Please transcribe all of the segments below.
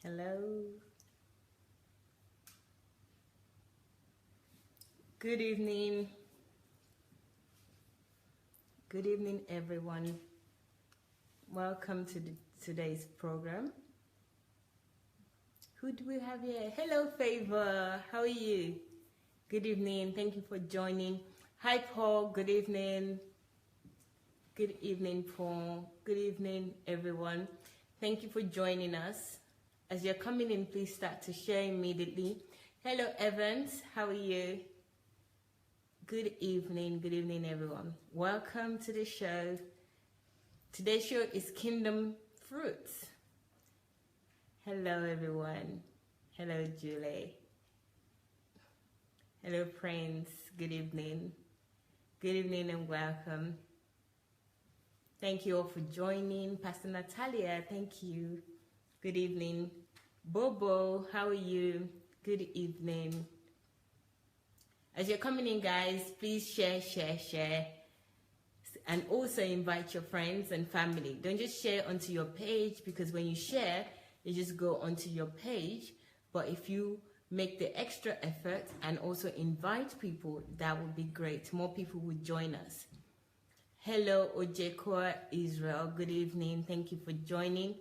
Hello. Good evening. Good evening, everyone. Welcome to today's program. Who do we have here? Hello, Favor. How are you? Good evening. Thank you for joining. Hi, Paul. Good evening. Good evening, Paul. Good evening, everyone. Thank you for joining us. As you're coming in, please start to share immediately. Hello, Evans. How are you? Good evening, everyone. Welcome to the show. Today's show is Kingdom Fruits. Hello, everyone. Hello, Julie. Hello, Prince. Good evening. Good evening and welcome. Thank you all for joining. Pastor Natalia, thank you. Good evening. Bobo, how are you? Good evening. As you're coming in, guys, please share. And also invite your friends and family. Don't just share onto your page, because when you share, you just go onto your page. But if you make the extra effort and also invite people, that would be great. More people would join us. Hello, Ojekwa Israel. Good evening. Thank you for joining.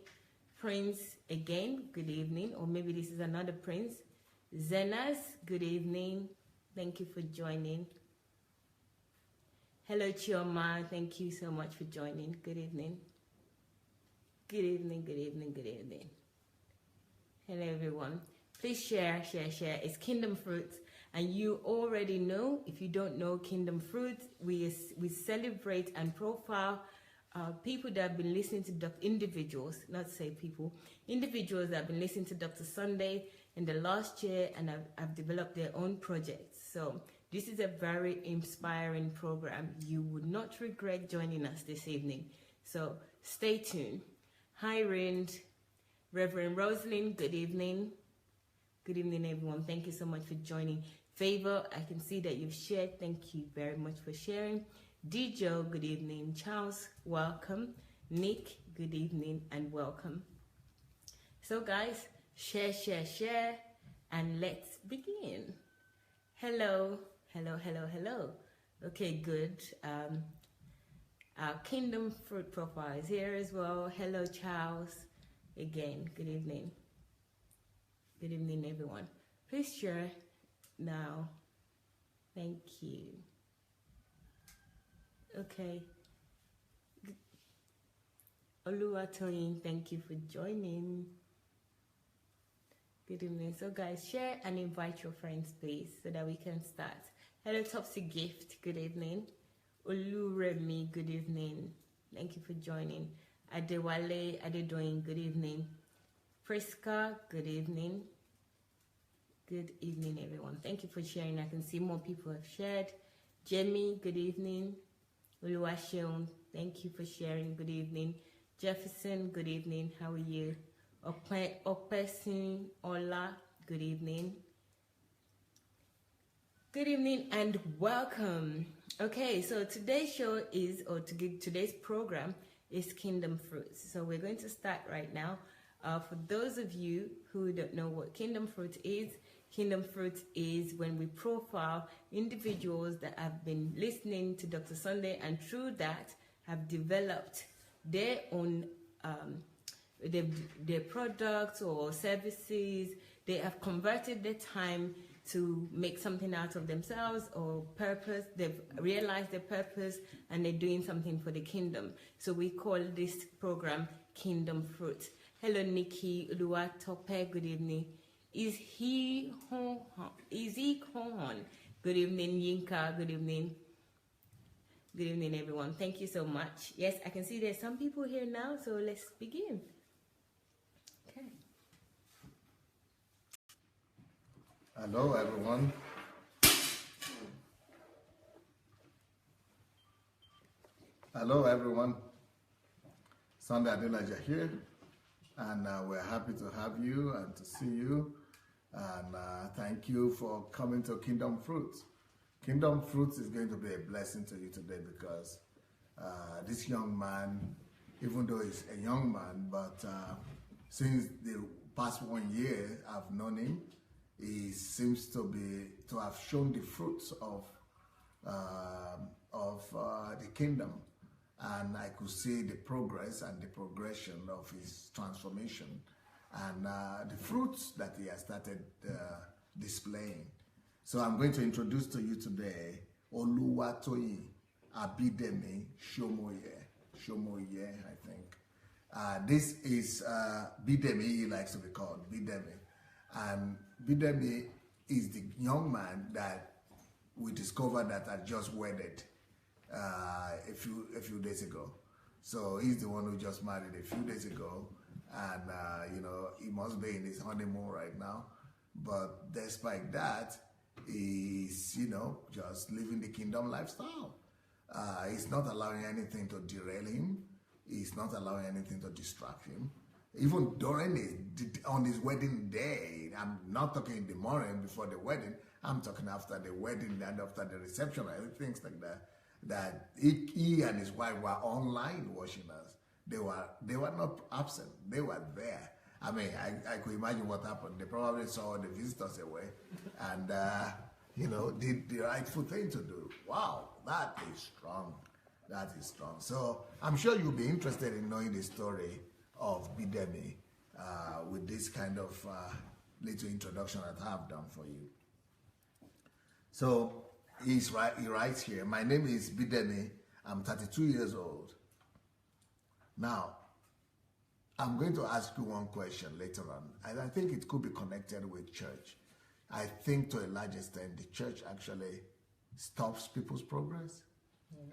Prince, again, good evening. Or maybe this is another Prince. Zenas, good evening. Thank you for joining. Hello, Chioma. Thank you so much for joining. Good evening. Good evening. Hello, everyone. Please share. It's Kingdom Fruits. And you already know, if you don't know Kingdom Fruits, we celebrate and profile people that have been listening to individuals that have been listening to Dr. Sunday in the last year and have developed their own projects. So this is a very inspiring program. You would not regret joining us this evening. So stay tuned. Hi, Reverend Rosalind, good evening. Good evening, everyone. Thank you so much for joining. Favor, I can see that you've shared. Thank you very much for sharing. Dijo, good evening. Charles, welcome. Nick, good evening and welcome. So guys, share, and let's begin. Hello. Okay, good. Our Kingdom Fruit profile is here as well. Hello, Charles. Again, good evening. Good evening, everyone. Please share now. Thank you. Okay. OLUW, thank you for joining. Good evening. So guys, share and invite your friends, please, so that we can start. Hello, Topsy Gift. Good evening. Oluremi, good evening. Thank you for joining. Adewale, Adedoyin, good evening. Priska, good evening. Good evening, everyone. Thank you for sharing. I can see more people have shared. Jemmy, good evening. Oluwaseun, thank you for sharing. Good evening. Jefferson, good evening. How are you? Opesin Ola, good evening. Good evening and welcome. Okay, so today's show is, today's program is Kingdom Fruits. So we're going to start right now. For those of you who don't know what Kingdom Fruit is when we profile individuals that have been listening to Dr. Sunday and through that have developed their own their products or services. They have converted their time to make something out of themselves or purpose. They've realized their purpose and they're doing something for the kingdom. So we call this program Kingdom Fruit. Hello, Nikki Uluwatope. Good evening. Is he hon? Good evening, Yinka. Good evening. Good evening, everyone. Thank you so much. Yes, I can see there's some people here now, so let's begin. Okay. Hello, everyone. Hello, everyone. Sunday Adelaja here, and we're happy to have you and to see you. And thank you for coming to Kingdom Fruits. Kingdom Fruits is going to be a blessing to you today because this young man, even though he's a young man, but since the past 1 year I've known him, he seems to have shown the fruits of the kingdom, and I could see the progress and the progression of his transformation and the fruits that he has started displaying. So I'm going to introduce to you today OLUW Abidemi Shomoye, I think. This is Bidemi, he likes to be called Bidemi. And Bidemi is the young man that we discovered that had just wedded a few days ago. So he's the one who just married a few days ago, and you know, he must be in his honeymoon right now. But despite that, he's, you know, just living the kingdom lifestyle. He's not allowing anything to derail him. He's not allowing anything to distract him. Even on his wedding day, I'm not talking in the morning before the wedding, I'm talking after the wedding and after the reception and things like that, that he and his wife were online watching us. They were not absent. They were there. I mean, I could imagine what happened. They probably saw the visitors away and, you know, did the rightful thing to do. Wow, that is strong. That is strong. So I'm sure you'll be interested in knowing the story of Bidemi with this kind of little introduction that I've done for you. So he writes here, my name is Bidemi, I'm 32 years old. Now, I'm going to ask you one question later on, and I think it could be connected with church. I think to a large extent, the church actually stops people's progress.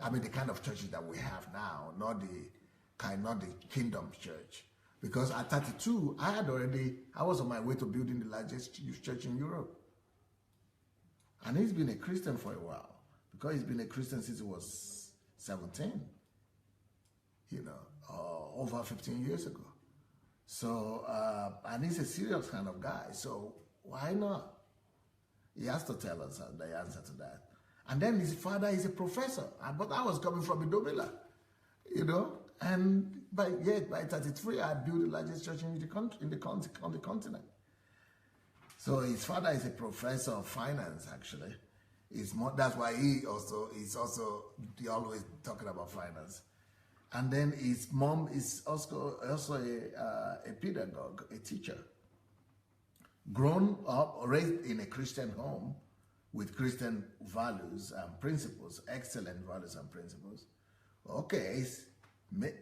I mean, the kind of churches that we have now, not the kingdom church. Because at 32, I was on my way to building the largest youth church in Europe. And he's been a Christian for a while, because he's been a Christian since he was 17, you know, over 15 years ago. So, and he's a serious kind of guy, so why not? He has to tell us the answer to that. And then his father is a professor, but I was coming from Idobila, you know, and by 33, I built the largest church in the country, on the continent. So his father is a professor of finance, actually. That's why he's also always talking about finance. And then his mom is also a pedagogue, a teacher. Grown up, raised in a Christian home with Christian values and principles, excellent values and principles. Okay,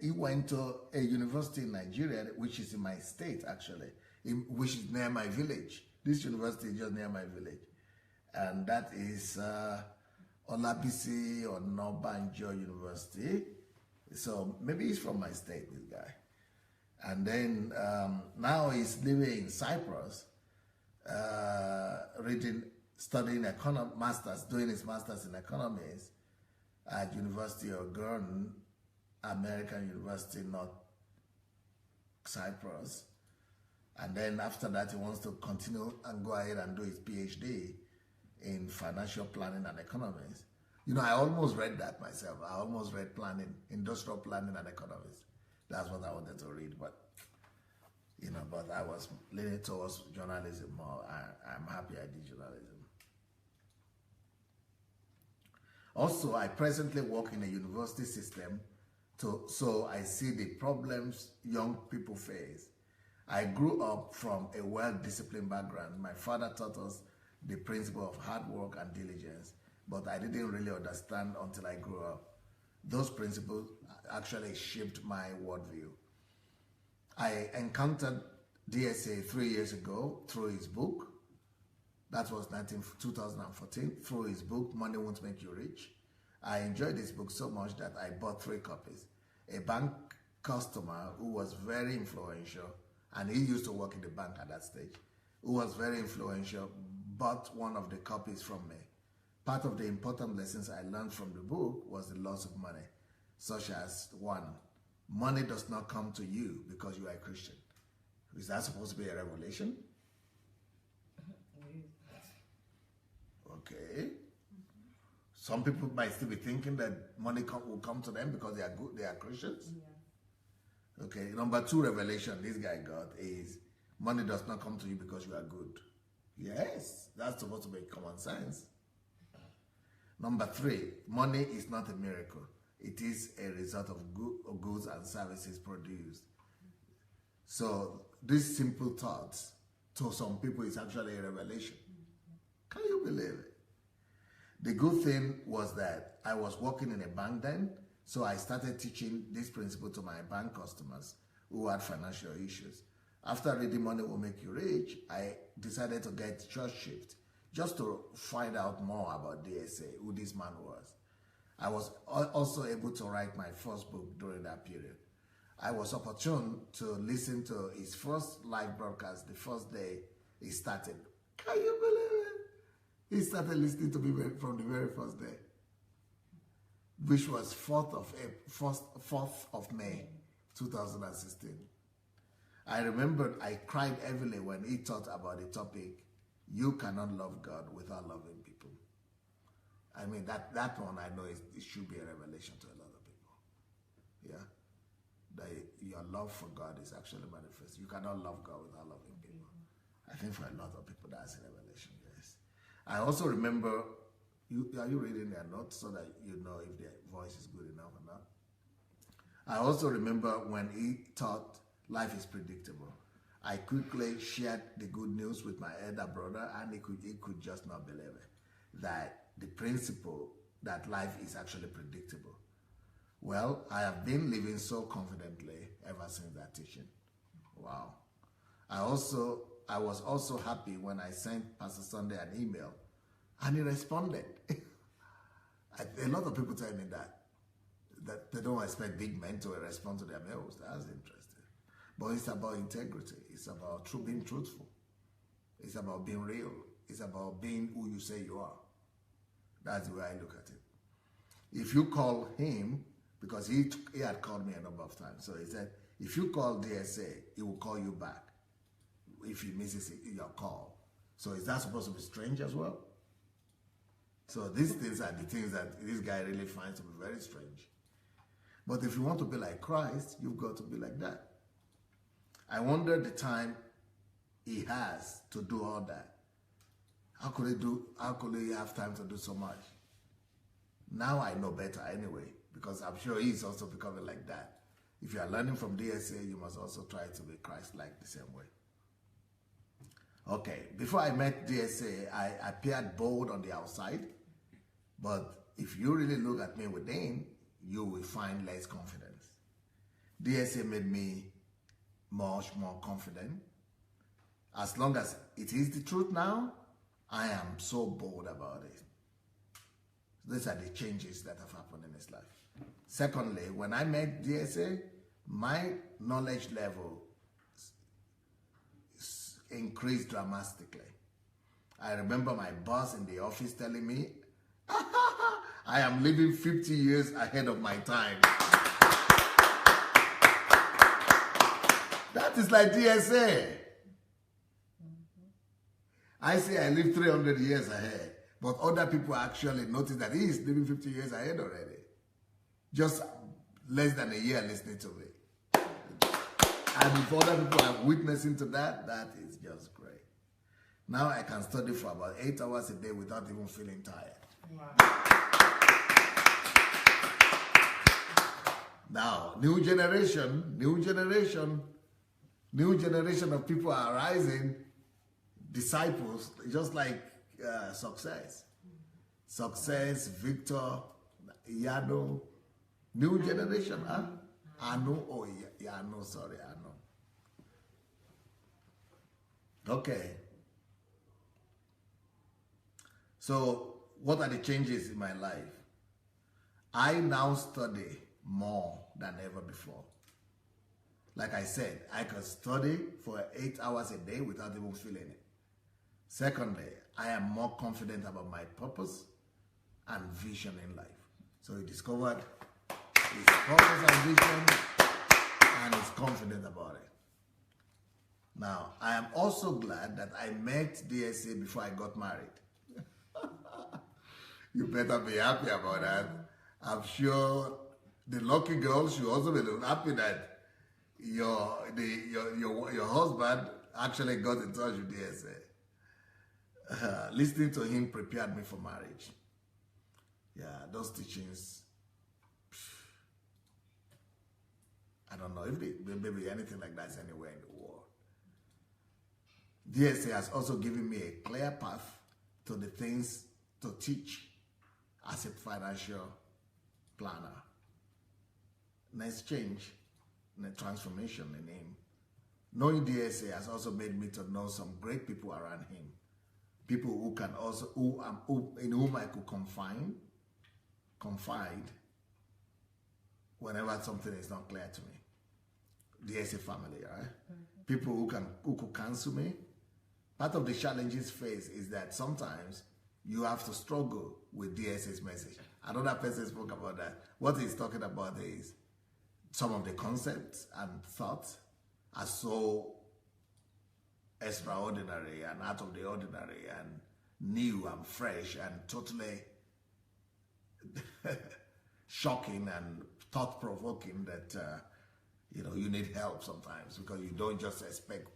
he went to a university in Nigeria, which is in my state, actually, which is near my village. This university is just near my village. And that is Olabisi or Nobanjo University. So maybe he's from my state, this guy. And then now he's living in Cyprus, studying masters, doing his masters in economics at University of Gordon, American University, North Cyprus. And then after that, he wants to continue and go ahead and do his PhD in financial planning and economics. You know, I almost read that myself. I almost read planning, industrial planning and economics. That's what I wanted to read, but, you know, but I was leaning towards journalism more. I'm happy I did journalism. Also, I presently work in a university system, so I see the problems young people face. I grew up from a well-disciplined background. My father taught us the principle of hard work and diligence, but I didn't really understand until I grew up. Those principles actually shaped my worldview. I encountered DSA 3 years ago through his book. That was 2014, through his book, Money Won't Make You Rich. I enjoyed this book so much that I bought 3 copies. A bank customer who was very influential, and he used to work in the bank at that stage, who was very influential, bought one of the copies from me. Part of the important lessons I learned from the book was the loss of money, such as 1, money does not come to you because you are a Christian. Is that supposed to be a revelation? Okay. Some people might still be thinking that money will come to them because they are good, they are Christians. Okay, number 2 revelation this guy got is money does not come to you because you are good. Yes, that's supposed to make common sense. Number 3, money is not a miracle. It is a result of goods and services produced. So these simple thoughts, to some people, is actually a revelation. Can you believe it? The good thing was that I was working in a bank then, so I started teaching this principle to my bank customers who had financial issues. After reading Money Will Make You Rich, I decided to get church shift just to find out more about DSA, who this man was. I was also able to write my first book during that period. I was opportune to listen to his first live broadcast the first day he started. Can you believe it? He started listening to me from the very first day, which was 4th of May, 2016. I remembered I cried heavily when he talked about the topic, you cannot love God without loving people. I mean, that one I know it should be a revelation to a lot of people. Yeah? That your love for God is actually manifest. You cannot love God without loving people. I think for a lot of people that's a revelation, yes. I also remember, are you reading their notes so that you know if their voice is good enough or not? I also remember when he taught life is predictable. I quickly shared the good news with my elder brother, and he could just not believe it, that the principle that life is actually predictable. Well, I have been living so confidently ever since that teaching. Wow. I was also happy when I sent Pastor Sunday an email and he responded. A lot of people tell me that they don't expect big men to respond to their mails. That's interesting. But it's about integrity. It's about being truthful. It's about being real. It's about being who you say you are. That's the way I look at it. If you call him, because he had called me a number of times, so he said, if you call DSA, he will call you back if he misses your call. So is that supposed to be strange as well? So these things are the things that this guy really finds to be very strange. But if you want to be like Christ, you've got to be like that. I wonder the time he has to do all that. How could he have time to do so much? Now I know better anyway, because I'm sure he's also becoming like that. If you are learning from DSA, you must also try to be Christ-like the same way. Okay, before I met DSA, I appeared bold on the outside, but if you really look at me within, you will find less confidence. DSA made me much more confident. As long as it is the truth now, I am so bold about it. These are the changes that have happened in his life. Secondly, when I met DSA, my knowledge level increased dramatically. I remember my boss in the office telling me, I am living 50 years ahead of my time. That is like DSA. I say I live 300 years ahead, but other people actually notice that he is living 50 years ahead already. Just less than a year listening to me. And if other people are witnessing to that, that is just great. Now I can study for about 8 hours a day without even feeling tired. Wow. Now, new generation of people are rising, disciples, just like Success, Victor, Yano, new generation, huh? Anu, oh yeah, Anu, sorry, Anu. Okay. So, what are the changes in my life? I now study more than ever before. Like I said, I can study for 8 hours a day without even feeling it. Secondly, I am more confident about my purpose and vision in life. So he discovered his purpose and vision and is confident about it. Now, I am also glad that I met DSA before I got married. You better be happy about that. I'm sure the lucky girl should also be happy that your husband actually got in touch with DSA. Listening to him prepared me for marriage. Yeah, those teachings, I don't know if maybe anything like that is anywhere in the world. DSA has also given me a clear path to the things to teach as a financial planner. Nice change, and transformation in him. Knowing DSA has also made me to know some great people around him. People who can also, in whom I could confide whenever something is not clear to me. DSA family, right? Mm-hmm. People who could counsel me. Part of the challenges faced is that sometimes you have to struggle with DSA's message. Another person spoke about that. What he's talking about is some of the concepts and thoughts are so extraordinary and out of the ordinary and new and fresh and totally shocking and thought-provoking that you need help sometimes, because you don't just expect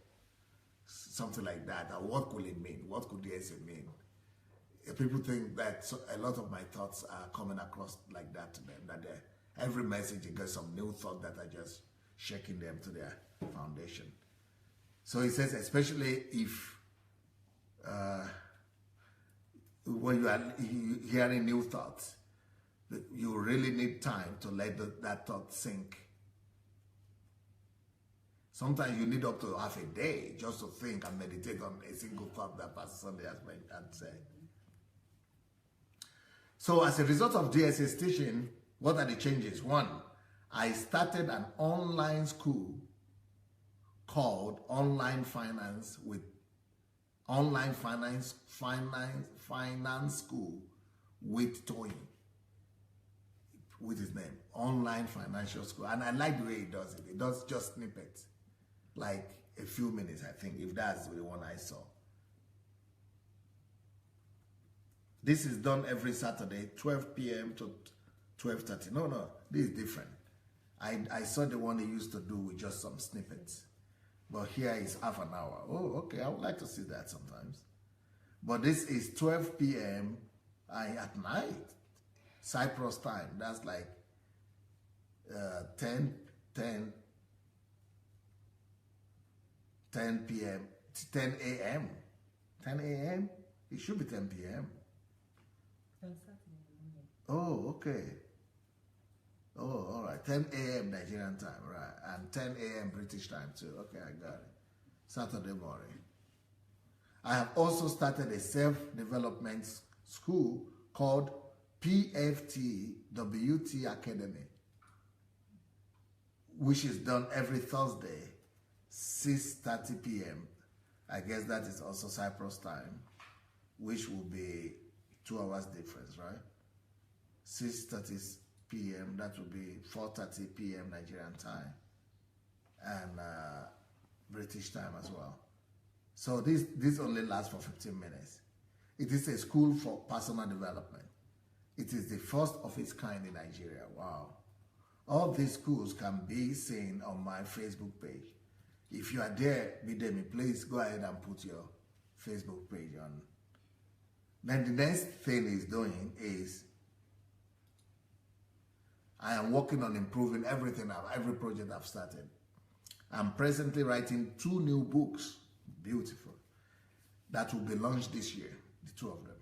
something like that. And what could it mean? What could DSA mean? People think that a lot of my thoughts are coming across like that to them, that every message you get some new thought that are just shaking them to their foundation. So he says, especially if when you are hearing new thoughts, you really need time to let that thought sink. Sometimes you need up to half a day just to think and meditate on a single thought that Pastor Sunday has said. So as a result of DSA's teaching, what are the changes? One, I started an online school called Online Finance School with Tony, with his name, Online Financial School. And I like the way he does it. He does just snippets, like a few minutes, I think, if that's the one I saw. This is done every Saturday, 12 p.m. to 12:30. No, this is different. I saw the one he used to do with just some snippets. But here is half an hour. Oh, okay, I would like to see that sometimes. But this is 12 p.m. At night, Cyprus time. That's like 10 p.m., 10 a.m. 10 a.m.? It should be 10 p.m. Oh, okay. Oh, all right. 10 a.m. Nigerian time, right. And 10 a.m. British time too. Okay, I got it. Saturday morning. I have also started a self-development school called PFTWT Academy, which is done every Thursday, 6:30 p.m. I guess that is also Cyprus time, which will be 2 hours difference, right? 6:30 p.m. That will be 4:30 p.m. Nigerian time, and British time as well. So this only lasts for 15 minutes. It is a school for personal development. It is the first of its kind in Nigeria. Wow. All these schools can be seen on my Facebook page. If you are there, Bidemi, please go ahead and put your Facebook page on. Then the next thing he's doing is I am working on improving every project I've started. I'm presently writing 2 new books, beautiful, that will be launched this year, the 2 of them.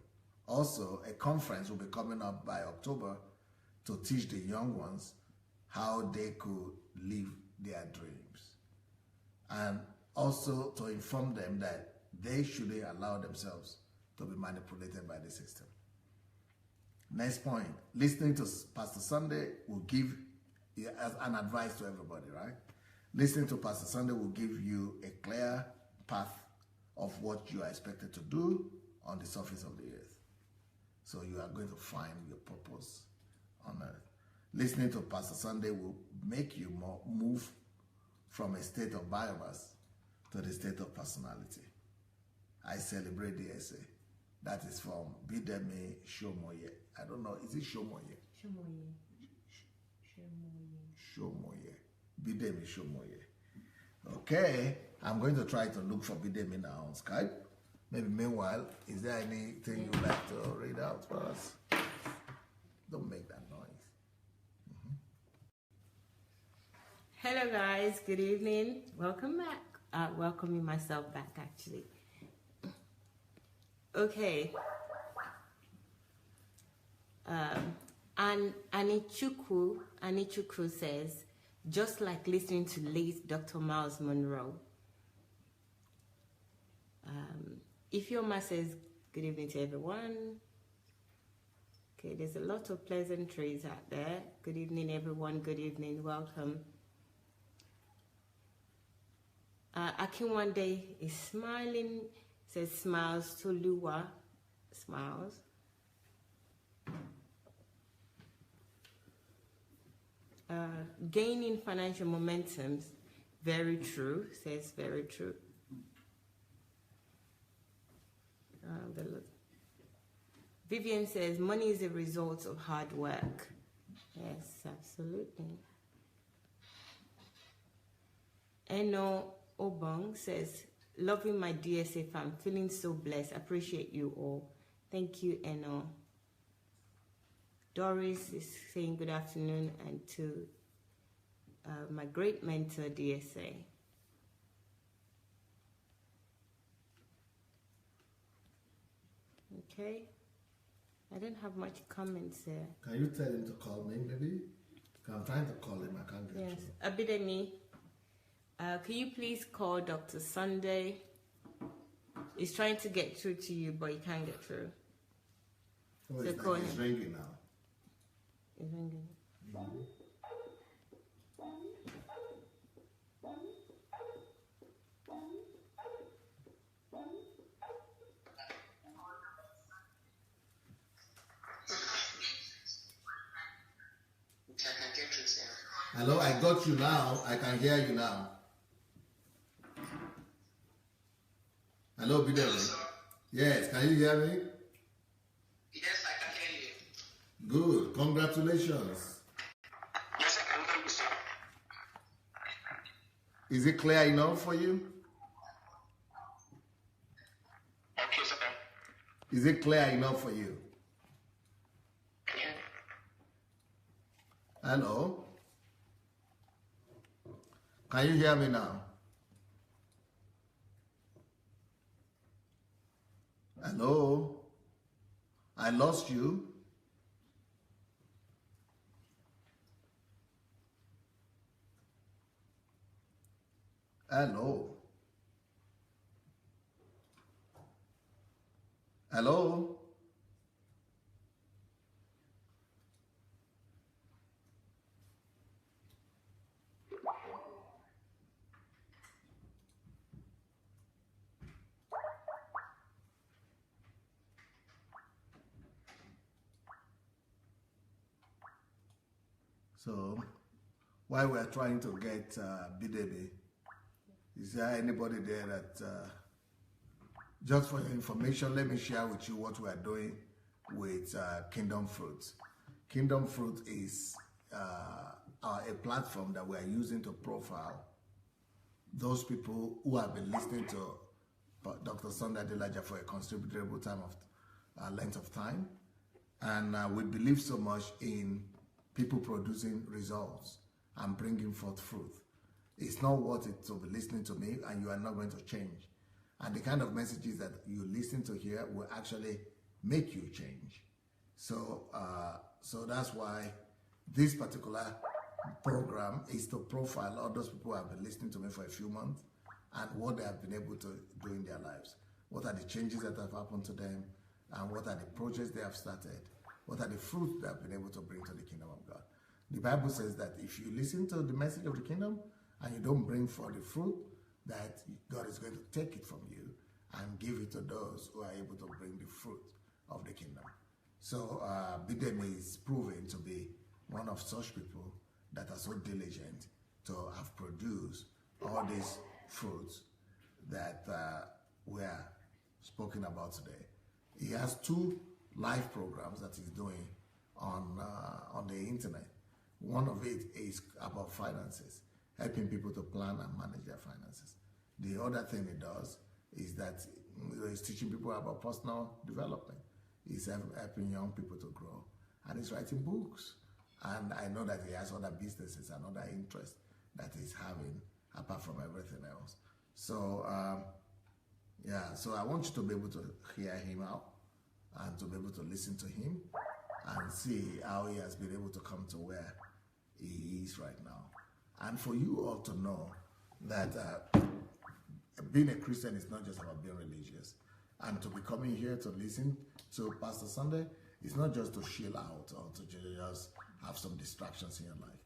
Also, a conference will be coming up by October to teach the young ones how they could live their dreams. And also to inform them that they shouldn't allow themselves to be manipulated by the system. Next point, listening to Pastor Sunday will give an advice to everybody, right? Listening to Pastor Sunday will give you a clear path of what you are expected to do on the surface of the earth. So you are going to find your purpose on earth. Listening to Pastor Sunday will make you move from a state of biomass to the state of personality. I celebrate the essay. That is from Bidemi Shomoye. I don't know, is it Shomoye? Shomoye. Bidemi Shomoye. Okay, I'm going to try to look for Bidemi now on Skype. Maybe meanwhile, is there anything you'd like to read out for us? Don't make that noise. Hello guys, good evening. Welcome back. Welcoming myself back actually. Okay. And Anichukwu says, just like listening to late Dr. Miles Monroe. Ifeoma says, good evening to everyone. Okay, there's a lot of pleasantries out there. Good evening, everyone. Good evening. Welcome. Akinwande is smiling. Says, smiles. Toluwa, smiles. Gaining financial momentum. Very true. Says, very true. Vivian says, money is a result of hard work. Yes, absolutely. Eno Obong says, loving my DSA fam, feeling so blessed. Appreciate you all. Thank you, Eno. Doris is saying good afternoon, and to my great mentor, DSA. Okay. I don't have much comments there. Can you tell him to call me, maybe? I'm trying to call him, I can't get through. Abidemi, can you please call Dr. Sunday? He's trying to get through to you, but he can't get through. Oh, so call him. It's ringing now. It's ringing. Mm-hmm. Hello, I got you now. I can hear you now. Hello, Bidemi. Yes, can you hear me? Yes, I can hear you. Good. Congratulations. Yes, I can hear you, sir. Is it clear enough for you? Okay, sir. Is it clear enough for you? Yeah. Hello? Can you hear me now? Hello? I lost you. Hello? Hello? So, while we're trying to get Bidemi, is there anybody there that, just for your information, let me share with you what we are doing with Kingdom Fruit. Kingdom Fruit is a platform that we are using to profile those people who have been listening to Dr. Sunday Adelaja for a considerable time of length of time. And we believe so much in people producing results and bringing forth fruit. It's not worth it to be listening to me and you are not going to change. And the kind of messages that you listen to here will actually make you change. So, so that's why this particular program is to profile all those people who have been listening to me for a few months and what they have been able to do in their lives. What are the changes that have happened to them, and what are the projects they have started? What are the fruits they have been able to bring to the kingdom of God? The Bible says that if you listen to the message of the kingdom and you don't bring forth the fruit, that God is going to take it from you and give it to those who are able to bring the fruit of the kingdom. So Bidemi is proven to be one of such people that are so diligent to have produced all these fruits that were spoken about today. He has 2 live programs that he's doing on the internet. One of it is about finances, helping people to plan and manage their finances. The other thing it does is that it's teaching people about personal development. It's helping young people to grow, and it's writing books. And I know that he has other businesses and other interests that he's having apart from everything else. So yeah, so I want you to be able to hear him out and to be able to listen to him and see how he has been able to come to where he is right now. And for you all to know that being a Christian is not just about being religious. And to be coming here to listen to Pastor Sunday, it's not just to chill out or to just have some distractions in your life.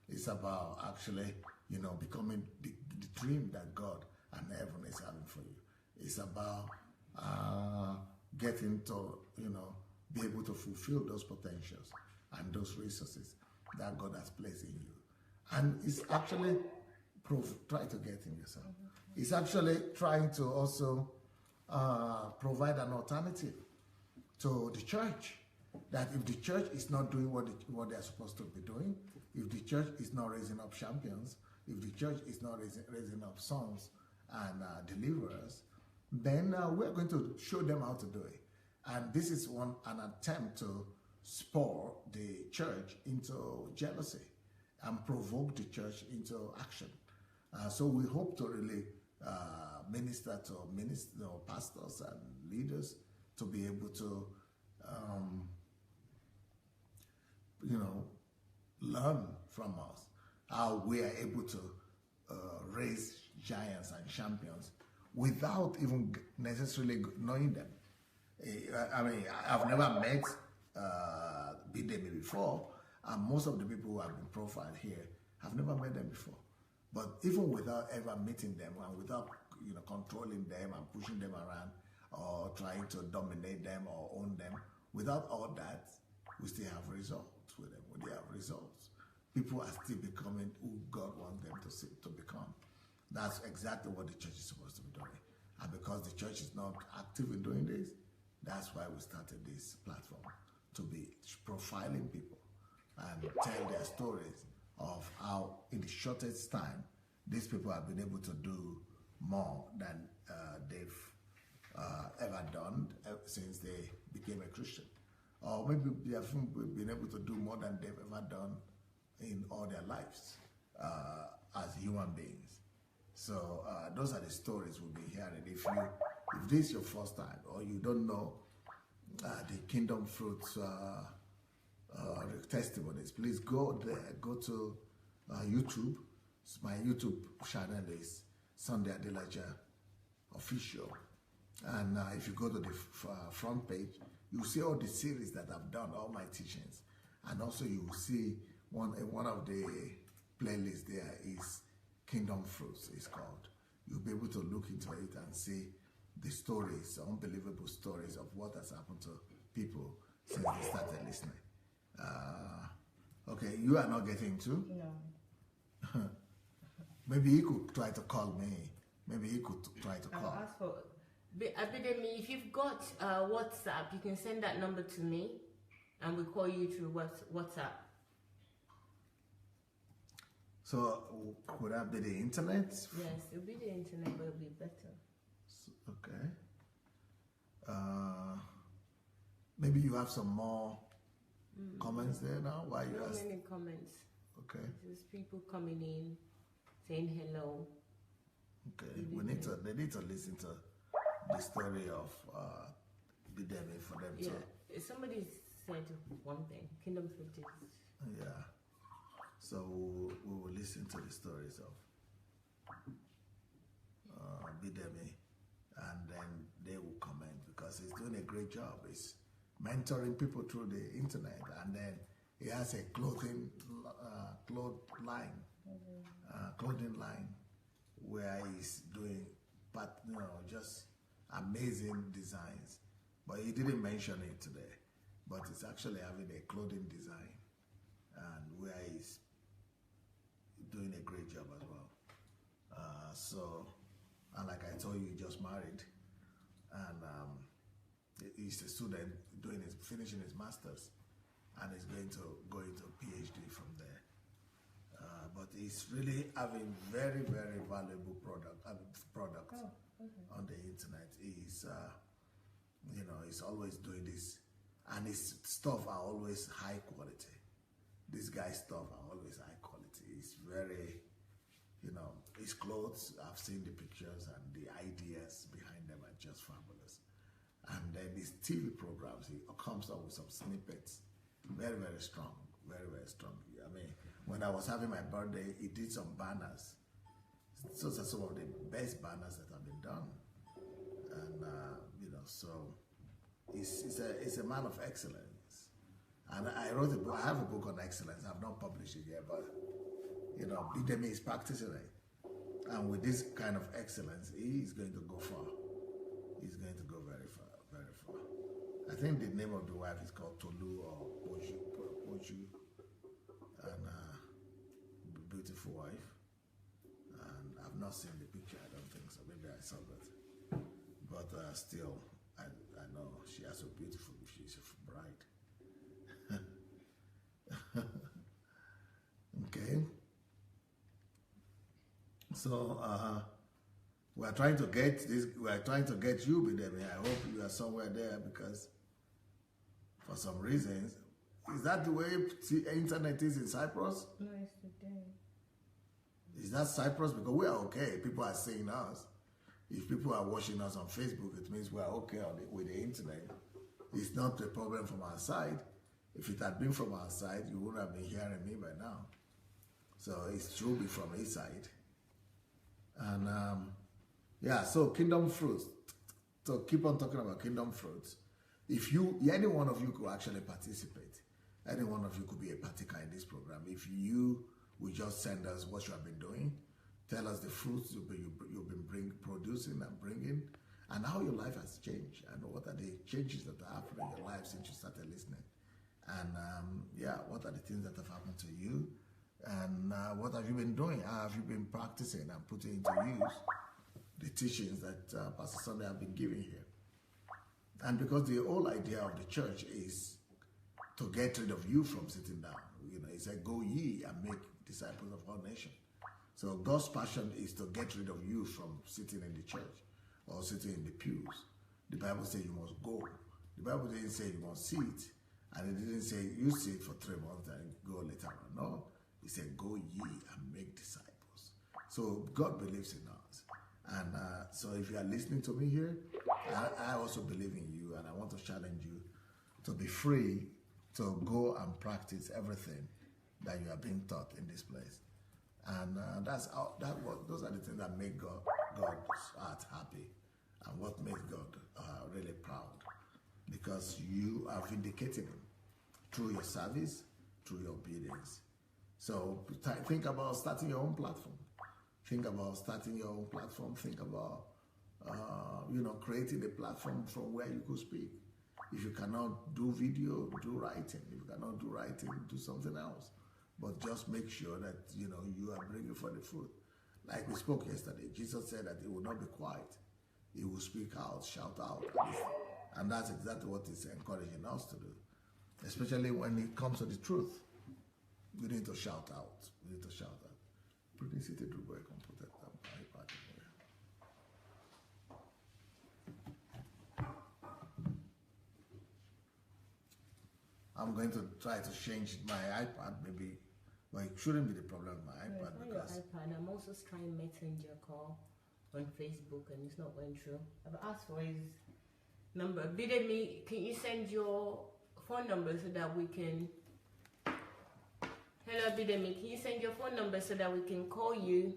It's about actually, becoming the dream that God and heaven is having for you. It's about getting to, be able to fulfill those potentials and those resources that God has placed in you. And it's actually try to get in yourself. It's actually trying to also provide an alternative to the church. That if the church is not doing what they're supposed to be doing, if the church is not raising up champions, if the church is not raising up sons and deliverers, then we're going to show them how to do it. And this is an attempt to spur the church into jealousy and provoke the church into action. So we hope to really minister to pastors and leaders to be able to learn from us how we are able to raise giants and champions without even necessarily knowing them. I mean, I've never met Bidemi before, and most of the people who have been profiled here have never met them before. But even without ever meeting them and without controlling them and pushing them around or trying to dominate them or own them, without all that, we still have results with them. They have results. People are still becoming who God wants them to become. That's exactly what the church is supposed to be doing. And because the church is not active in doing this, that's why we started this platform, to be profiling people and tell their stories of how in the shortest time these people have been able to do more than they've ever done since they became a Christian. Or maybe they have been able to do more than they've ever done in all their lives as human beings. So those are the stories we'll be hearing. If this is your first time or you don't know the Kingdom Fruits testimonies, please go there. Go to YouTube. My YouTube channel is Sunday Adelaja Official. And if you go to the front page, you'll see all the series that I've done, all my teachings. And also you will see one of the playlists there is Kingdom Fruits, it's called. You'll be able to look into it and see the stories, unbelievable stories of what has happened to people since they started listening. Okay, you are not getting to? No. Maybe he could try to call me. Maybe he could try to call. I'll ask for Abidemi, if you've got WhatsApp, you can send that number to me and we'll call you through WhatsApp. So, would that be the internet? Yes, it'll be the internet, but it'll be better. Okay. Maybe you have some more comments there now? Why you Not ask? many comments. Okay. There's people coming in, saying hello. Okay. They need to listen to the story of Bidemi for them to. Yeah. Somebody said one thing. Kingdom Fruit is. Yeah. So we will listen to the stories of Bidemi, and then they will comment because he's doing a great job. He's mentoring people through the internet, and then he has a clothing line where he's doing just amazing designs. But he didn't mention it today, but it's actually having a clothing design, and where he's doing a great job as well. And like I told you, he just married, and he's a student finishing his master's, and he's going to go into a PhD from there. but he's really having very, very valuable product on the internet. He's, you know, he's always doing this, and his stuff are always high quality. This guy's stuff are always high quality. He's very, you know, his clothes, I've seen the pictures, and the ideas behind them are just fabulous. And then his TV programs, he comes up with some snippets, very, very strong, very, very strong. I mean, when I was having my birthday, he did some banners. Those are some of the best banners that have been done. And, you know, so he's a man of excellence. And I wrote a book, I have a book on excellence. I've not published it yet, but, you know, Bidemi is practicing it. And with this kind of excellence, he is going to go far. He's going to go very far, very far. I think the name of the wife is called Tolu or Poju, and beautiful wife. And I've not seen the picture, I don't think so. Maybe I saw that. But still, I know she has a beautiful, she's a bride. Okay. So we're trying to get this. We're trying to get you, Bidemi. I hope you are somewhere there, because for some reasons, is that the way internet is in Cyprus? No, it's today. Is that Cyprus? Because we are okay. People are seeing us. If people are watching us on Facebook, it means we are okay with the internet. It's not a problem from our side. If it had been from our side, you wouldn't have been hearing me by now. So it's true from his side. And yeah, so kingdom fruits. So keep on talking about kingdom fruits. If any one of you could actually participate, any one of you could be a partaker in this program. If you will just send us what you have been doing, tell us the fruits you've been producing and bringing, and how your life has changed, and what are the changes that have happened in your life since you started listening. And yeah, what are the things that have happened to you? And what have you been doing? How have you been practicing and putting into use the teachings that Pastor Sunday have been giving here? And because the whole idea of the church is to get rid of you from sitting down. You know, he said, "Go ye and make disciples of all nations." So God's passion is to get rid of you from sitting in the church or sitting in the pews. The Bible says you must go. The Bible didn't say you must sit, and it didn't say you sit for 3 months and go later on. No. He said, "Go ye and make disciples." So God believes in us. And so if you are listening to me here, I also believe in you, and I want to challenge you to be free to go and practice everything that you are being taught in this place. And those are the things that make God's heart happy, and what makes God really proud, because you are vindicating Him through your service, through your obedience. So think about starting your own platform. Think about starting your own platform. Think about, you know, creating a platform from where you could speak. If you cannot do video, do writing. If you cannot do writing, do something else. But just make sure that, you know, you are bringing for the fruit. Like we spoke yesterday, Jesus said that He will not be quiet. He will speak out, shout out. And that's exactly what He's encouraging us to do, especially when it comes to the truth. We need to shout out. We need to shout out. Pretty city to work on protect them. I'm going to try to change my iPad, maybe, but it shouldn't be the problem with my iPad, because your iPad. I'm also trying Messenger call on Facebook, and it's not going through. I've asked for his number. Bidemi, can you send your phone number so that we can? Hello, Bidemi, can you send your phone number so that we can call you?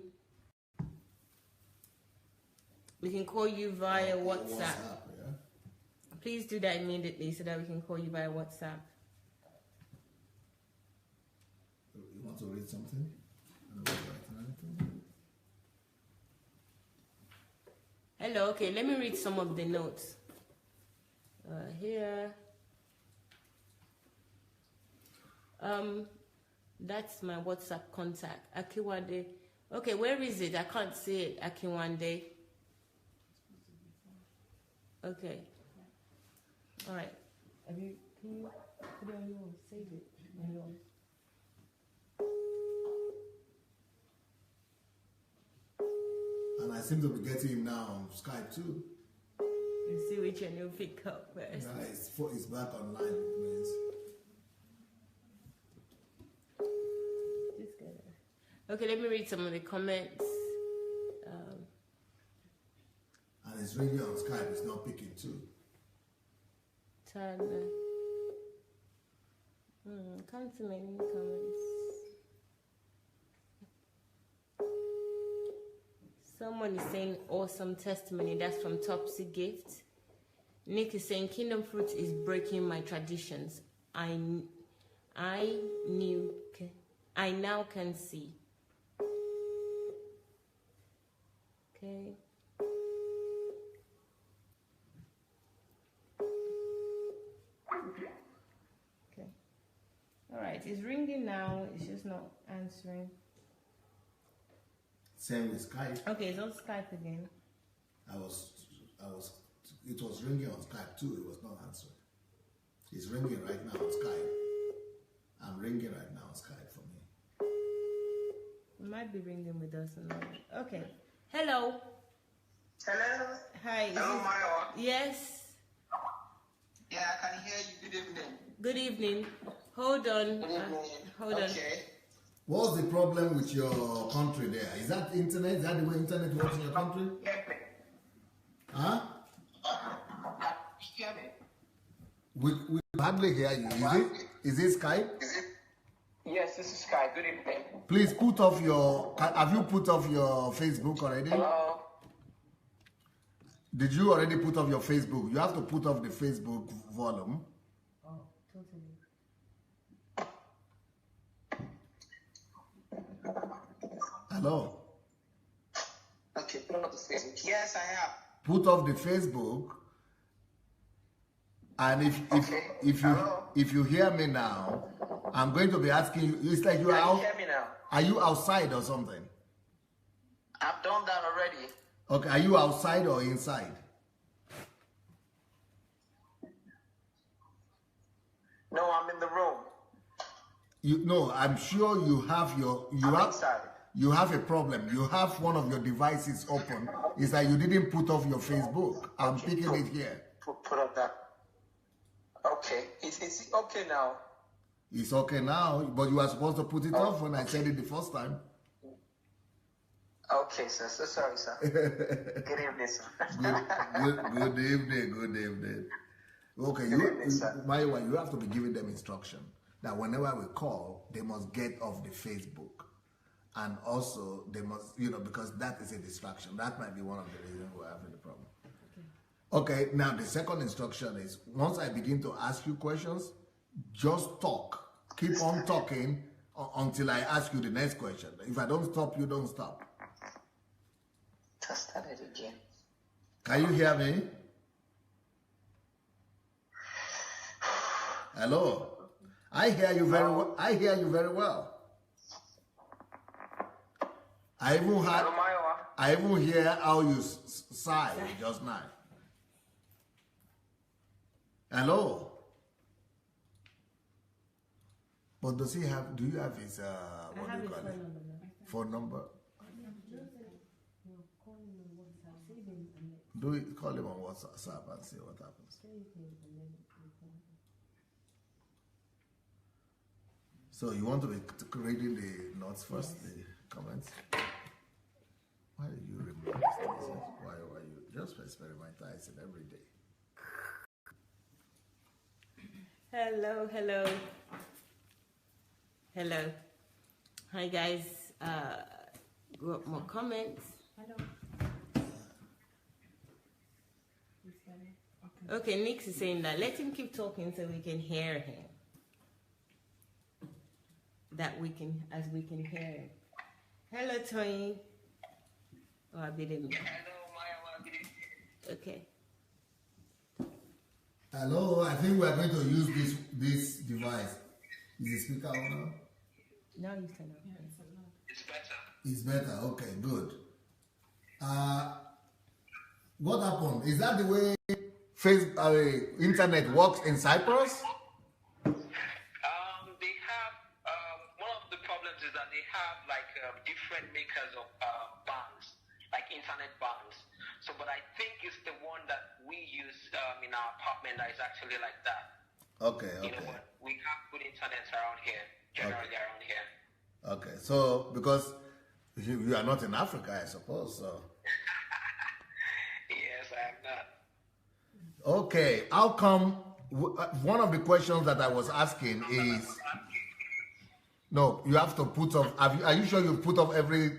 We can call you via WhatsApp. Yeah. Please do that immediately so that we can call you via WhatsApp. You want to read something? Hello, okay, let me read some of the notes. Here. That's my WhatsApp contact, Akiwande. Okay, where is it? I can't see it, Akiwande. Okay. All right. Can you put it on yours? Save it on yours. And I seem to be getting him now on Skype too. You see which one you pick up first. Yeah, it's back online, it means. Okay, let me read some of the comments. And it's ringing on Skype, it's not picking too. Tyler. Can't see many comments. Someone is saying awesome testimony. That's from Topsy Gift. Nick is saying Kingdom Fruit is breaking my traditions. I now can see. Okay. Okay. All right. It's ringing now. It's just not answering. Same with Skype. Okay, it's on Skype again. It was ringing on Skype too. It was not answering. It's ringing right now on Skype. I'm ringing right now on Skype for me. It might be ringing with us now. Okay. Hello. Hello. Hi. Hello, Mayo. Yes. Yeah, I can hear you. Good evening. Good evening. Hold on. Good evening. Hold on. Okay. What's the problem with your country there? Is that internet? Is that the way internet works in your country? Huh? Hear me? We hardly hear you. Is it Skype? Yes, this is Sky. Good evening. Please put off your. Have you put off your Facebook already? Hello. Did you already put off your Facebook? You have to put off the Facebook volume. Oh, totally. Hello? Okay, put off the Facebook. Yes, I have. Put off the Facebook. And if you hear me now, I'm going to be asking you. It's like you are out. You hear me now? Are you outside or something? I've done that already. Okay, are you outside or inside? No, I'm in the room. No, I'm sure you have Inside. you have a problem. You have one of your devices open. It's like you didn't put off your Facebook. I'm picking it here. Put up that. Okay. Is it okay now? It's okay now, but you were supposed to put it off when I said it the first time. Okay, sir. So sorry, sir. Good evening, sir. Good evening. Okay, Maiwa, you have to be giving them instruction that whenever we call, they must get off the Facebook. And also, they must, because that is a distraction. That might be one of the reasons we're having the problem. Okay, now the second instruction is, once I begin to ask you questions, just talk. Keep on talking until I ask you the next question. If I don't stop, you don't stop. Just start it again. Can you hear me? Hello? I hear you very well. I hear you very well. I even hear how you sigh just now. Hello? But do you have his, what do you call it? Phone number? Call him on WhatsApp and see what happens. So you want to be reading the notes first, the comments? Why did you remove this? Why you just experimentizing every day? Hello. Hi guys. Got more comments. Okay, Nick is saying that let him keep talking so we can hear him. As we can hear him. Hello, Tony. Oh, I didn't. Hello, Maya. Okay. Hello, I think we are going to use this device. Is the speaker on now? Now you turn on. It's better. It's better. Okay, good. What happened? Is that the way internet works in Cyprus? They have one of the problems is that they have like different makers of bands. Like internet bands. So, but I think it's the one that we use in our apartment that is actually like that. Okay, You know, okay. but we have good internet around here, generally around here. Okay, so because you are not in Africa, I suppose, so. Yes, I am not. Okay, how come, one of the questions that I was asking is, no, you have to put off, are you sure you put off every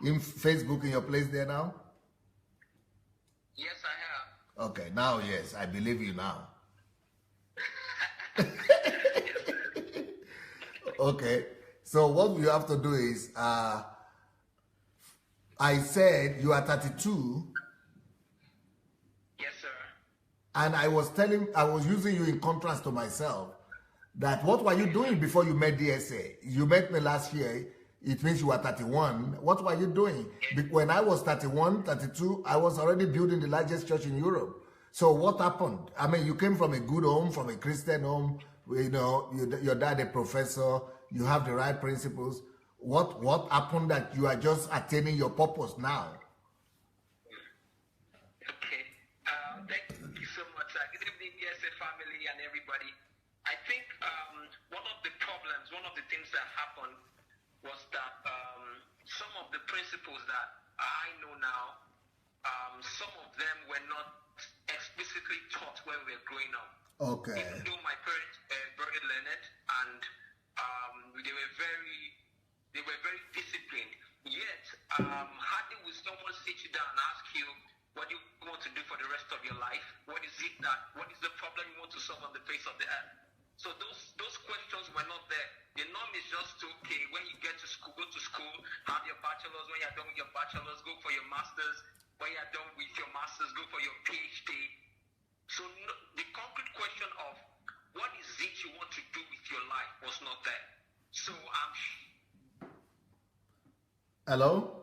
in Facebook in your place there now? Yes, I have. Okay, now yes, I believe you now. Okay, so what you have to do is, I said you are 32. Yes, sir. And I was using you in contrast to myself, that what were you doing before you met DSA? You met me last year, it means you were 31. What were you doing? When I was 31, 32, I was already building the largest church in Europe. So what happened? I mean, you came from a good home, from a Christian home, you know, your dad a professor, you have the right principles. What happened that you are just attaining your purpose now? Okay. Thank you so much. Good evening, DSA family and everybody. I think one of the problems, one of the things that happened was that some of the principles that I know now, some of them were not explicitly taught when we were growing up. Okay. Even though my parents were very learned and they were very disciplined, yet hardly will someone sit you down and ask you what you want to do for the rest of your life. What is the problem you want to solve on the face of the earth? So those questions were not there. The norm is just okay, when you get to school, go to school, have your bachelor's. When you're done with your bachelor's, go for your master's. When you're done with your master's, go for your PhD. So the concrete question of what is it you want to do with your life was not there. So Hello?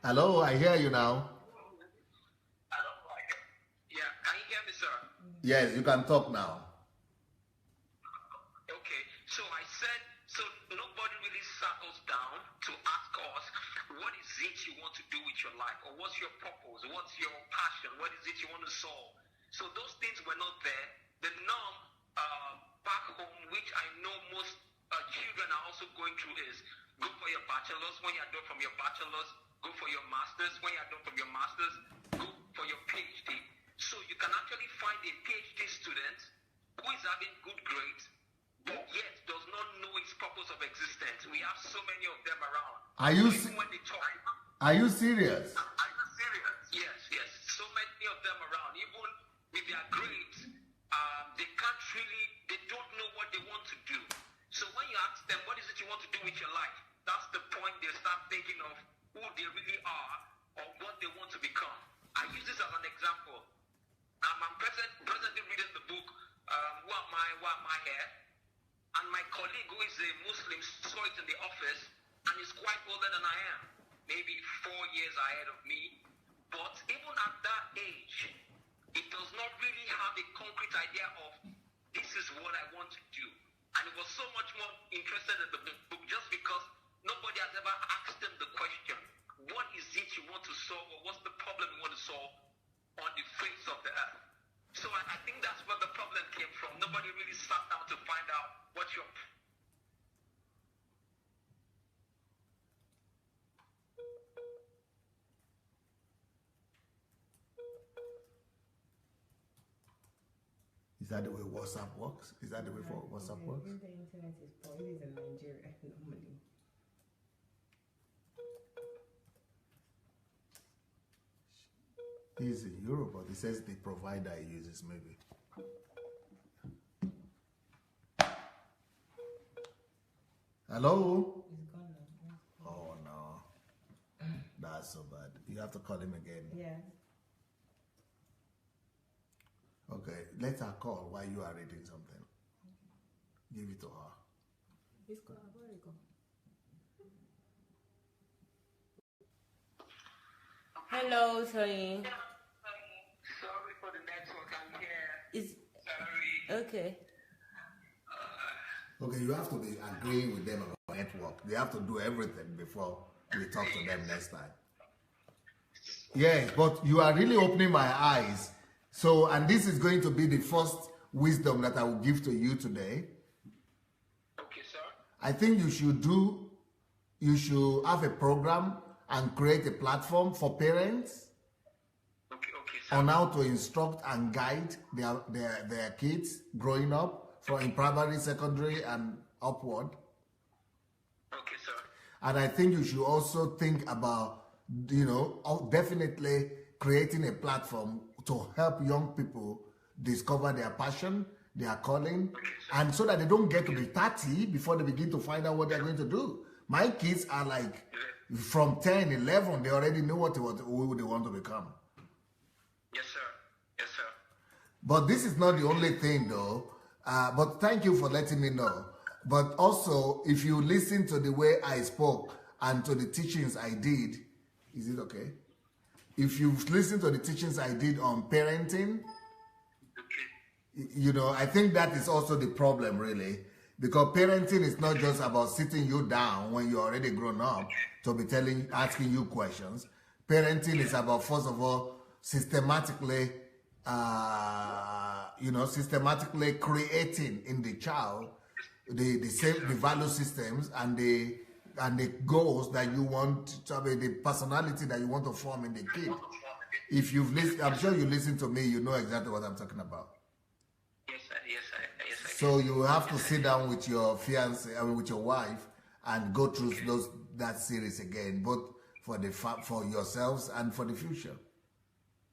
Hello, I hear you now. Yeah, can you hear me, sir? Yes, you can talk now. Okay, so I said, so nobody really settles down to ask us, what is it you want to do with your life? Or what's your purpose? What's your passion? What is it you want to solve? So those things were not there. The norm back home, which I know most children are also going through, is go for your bachelor's. When you're done from your bachelor's, go for your master's. When you're done from your master's, go for your PhD. So you can actually find a PhD student who is having good grades, but yet does not know its purpose of existence. We have so many of them around. Are you when they talk, are you serious? are you serious? Yes, yes. So many of them around. Even with their grades, they don't know what they want to do. So when you ask them, what is it you want to do with your life? That's the point they start thinking of who they really are or what they want to become. I use this as an example. I'm presently reading the book, Who Am I Here? And my colleague who is a Muslim saw it in the office and is quite older than I am, maybe 4 years ahead of me. But even at that age, it does not really have a concrete idea of this is what I want to do. And it was so much more interested in the book just because nobody has ever asked them the question, what is it you want to solve, or what's the problem you want to solve on the face of the earth? So I think that's where the problem came from. Nobody really sat down to find out what your... Is that the way WhatsApp works? Is that the way WhatsApp works? The internet is probably in Nigeria normally. He's in Europe, but he says the provider he uses maybe. Hello? He's gone now. Oh no. That's so bad. You have to call him again. Yeah. Okay, let her call while you are reading something. Give it to her. He's gone. I've already gone. Hello, Toyin. Sorry for the network. I'm here. Is Sorry. Okay. Okay, you have to be agreeing with them about network. They have to do everything before we talk to them next time. Yes, but you are really opening my eyes. So, and this is going to be the first wisdom that I will give to you today. Okay, sir. I think you should have a program and create a platform for parents Okay, sir. on how to instruct and guide their kids growing up in primary, secondary, and upward. Okay, sir. And I think you should also think about, definitely creating a platform to help young people discover their passion, their calling, and so that they don't get to be 30 before they begin to find out what they're going to do. My kids are like, from 10, 11, they already know who they want to become. Yes, sir. Yes, sir. But this is not the only thing, though. But thank you for letting me know. But also, if you listen to the way I spoke and to the teachings I did, is it okay? If you've listened to the teachings I did on parenting, I think that is also the problem, really. Because parenting is not just about sitting you down when you're already grown up to be asking you questions. Parenting is about, first of all, systematically creating in the child the value systems and the goals that you want to have, the personality that you want to form in the kid. If you've listened, I'm sure you listen to me, you know exactly what I'm talking about. Yes, sir. Yes, sir. So you have to sit down with your with your wife, and go through that series again, both for yourselves and for the future.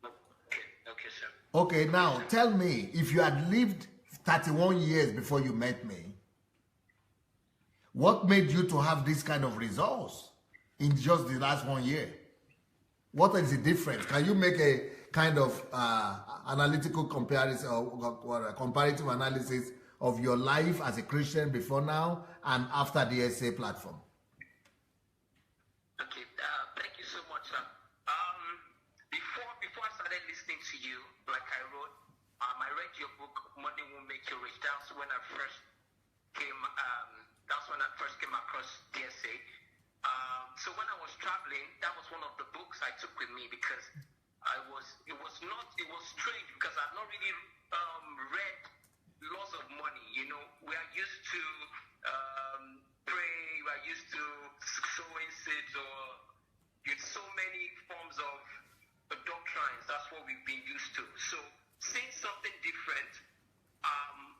Okay, sir. Okay, now tell me, if you had lived 31 years before you met me, what made you to have this kind of results in just the last 1 year? What is the difference? Can you make a kind of analytical comparison or a comparative analysis of your life as a Christian before now and after the SA platform? Okay, thank you so much, sir. Before I started listening to you, like I wrote, I read your book, Money Won't Make You Rich. That's when I first came. That's when I first came across DSA. So when I was traveling, that was one of the books I took with me because it was strange because I've not really read Laws of Money. We are used to pray, we are used to sowing seeds or so many forms of doctrines. That's what we've been used to. So seeing something different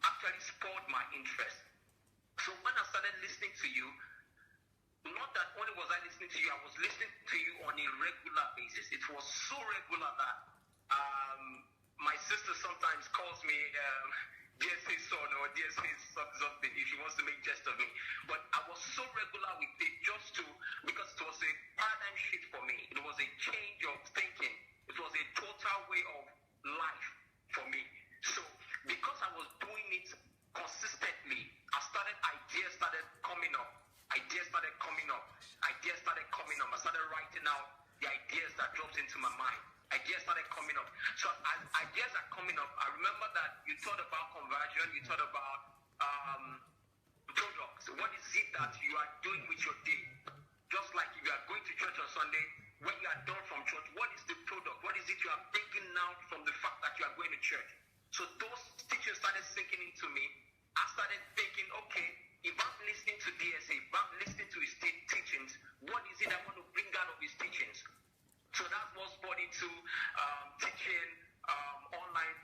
actually spurred my interest. So when I started listening to you, not that only was I listening to you, I was listening to you on a regular basis. It was so regular that my sister sometimes calls me DSA's son or DSA's something if she wants to make jest of me. But I was so regular with it because it was a paradigm shift for me. It was a change of thinking. It was a total way of life for me. So because I was doing it consistently, ideas started coming up. I started writing out the ideas that dropped into my mind. Ideas started coming up. So as ideas are coming up, I remember that you thought about conversion, you thought about products. What is it that you are doing with your day? Just like if you are going to church on Sunday, when you are done from church, what is the product? What is it you are bringing out from the fact that you are going to church? So those teachings started sinking into me. I started thinking, okay, if I'm listening to DSA, if I'm listening to his teachings, what is it I want to bring out of his teachings? So that's what spurred into teaching online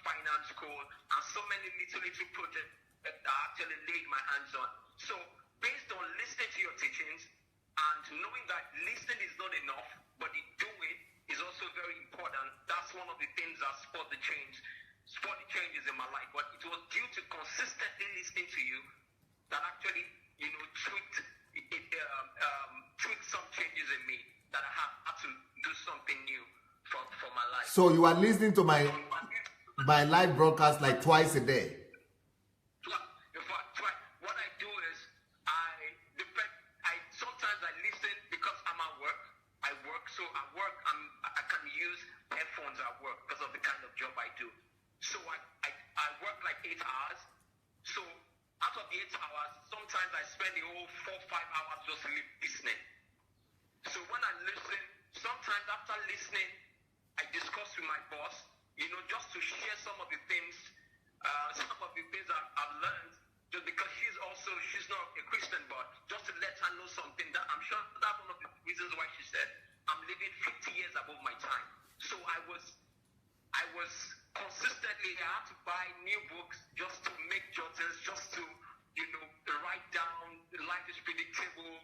finance school and so many little projects that I actually laid my hands on. So based on listening to your teachings and knowing that listening is not enough, but the doing is also very important, that's one of the things that spurred the changes in my life. But it was due to consistently listening to you that actually, tweaked some changes in me that I had to do something new for my life. So you are listening to my live broadcast like twice a day? In fact, what I do is sometimes I listen because I'm at work. I work, so at work I can use headphones at work because of the kind of job I do. So I work like 8 of the 8 hours, sometimes I spend the whole 4-5 hours just listening. So when I listen, sometimes after listening, I discuss with my boss, just to share some of the things I've learned, just because she's not a Christian, but just to let her know something that I'm sure that's one of the reasons why she said, I'm living 50 years above my time. So I was consistently, I had to buy new books just to make jottings, just to, write down, life is predictable,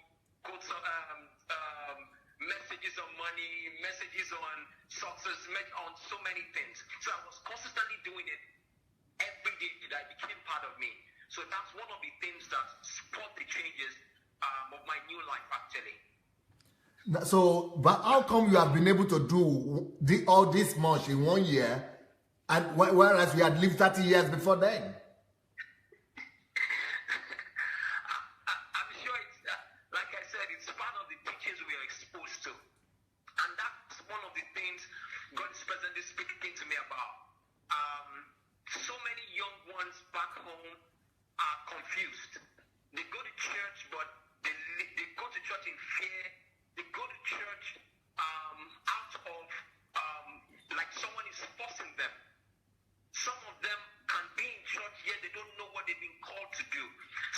quotes, messages on money, messages on success, on so many things. So I was consistently doing it every day. That became part of me. So that's one of the things that spurred the changes of my new life, actually. So, but how come you have been able to do all this much in 1 year, and whereas we had lived 30 years before then? I'm sure it's, like I said, it's part of the teachings we are exposed to. And that's one of the things God is presently speaking to me about. So many young ones back home are confused. They go to church, but they go to church in fear. They go to church out of like someone is forcing them. Some of them can be in church, yet they don't know what they've been called to do.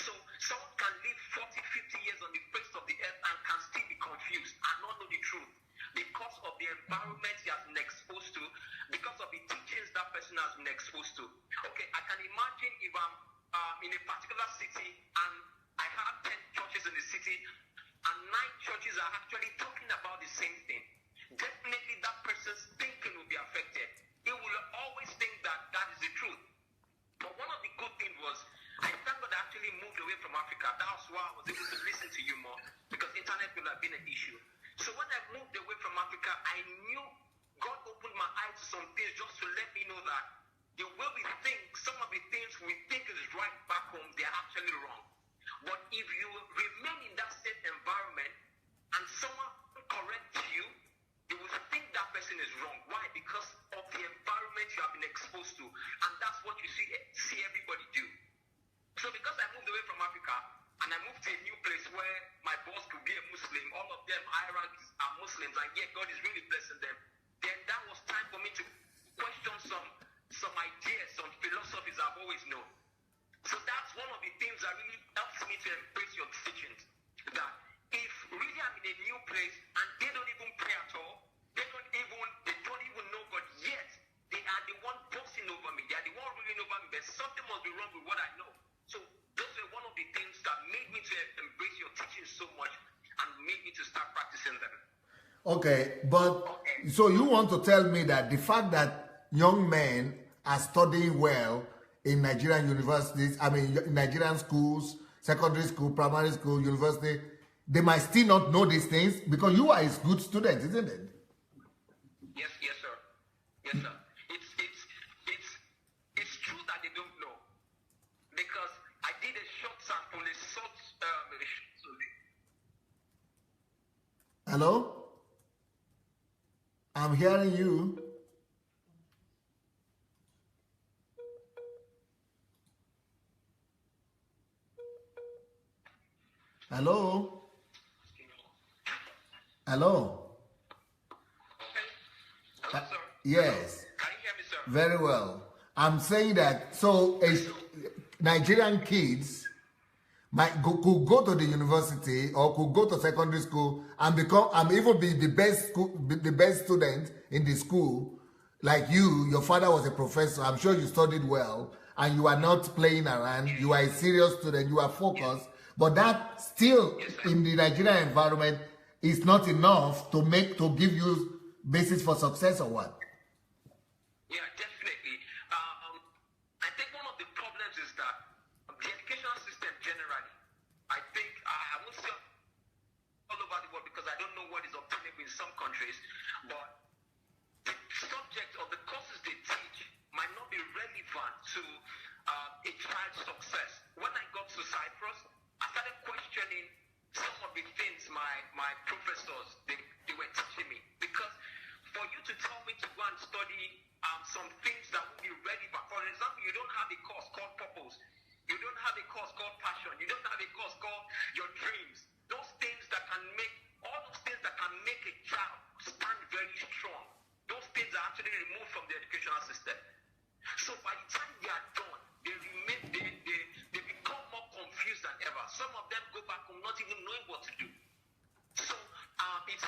So someone can live 40, 50 years on the face of the earth and can still be confused and not know the truth because of the environment he has been exposed to, because of the teachings that person has been exposed to. Okay, I can imagine if I'm in a particular city and I have 10 churches in the city and 9 churches are actually talking about the same thing. Definitely that person's thinking will be affected. He will always think that that is the truth. But one of the good things was, I thank God I actually moved away from Africa. That's why I was able to listen to you more, because internet would have been an issue. So when I moved away from Africa, I knew God opened my eyes to some things just to let me know that the way we think, some of the things we think is right back home, they are actually wrong. But if you remain in that same environment and someone corrects you, you will think that person is wrong. Why? Because of the environment you have been exposed to. And that's what you see everybody do. So because I moved away from Africa and I moved to a new place where my boss could be a Muslim, all of them high ranks are Muslims, and yet God is really blessing them, then that was time for me to question some ideas, some philosophies I've always known. So that's one of the things that really helps me to embrace your teachings. That if really I'm in a new place and they don't even pray at all, they don't even know God yet, they are the one bossing over me. They are the one ruling over me. But something must be wrong with what I know. So those were one of the things that made me to embrace your teachings so much and made me to start practicing them. Okay, but so you want to tell me that the fact that young men are studying well in Nigerian universities, Nigerian schools, secondary school, primary school, university, they might still not know these things because you are a good student, isn't it? Yes, sir. Yes, sir. It's true that they don't know, because I did a short sample, Hello? I'm hearing you. Hello? Hello? Hello, sir. Yes. Can you hear me, sir? Very well. I'm saying that, so Nigerian kids could go to the university or could go to secondary school and even be the best student in the school. Like your father was a professor. I'm sure you studied well and you are not playing around. You are a serious student. You are focused. But that still, in the Nigerian environment, is not enough to give you basis for success or what? Yeah, definitely. I think one of the problems is that the educational system generally, I think, I won't say all over the world because I don't know what is obtainable in some countries, but the subject or the courses they teach might not be relevant to a child's success. When I got to Cyprus, I started questioning some of the things my professors, they were teaching me. Because for you to tell me to go and study some things that will be relevant, for example, you don't have a course called purpose. You don't have a course called passion. You don't have a course called your dreams. Those things that can make, all those things that can make a child stand very strong. Those things are actually removed from the educational system. So by the time they are done, they become more confused than ever. Some of them go back home not even knowing what to do. So it's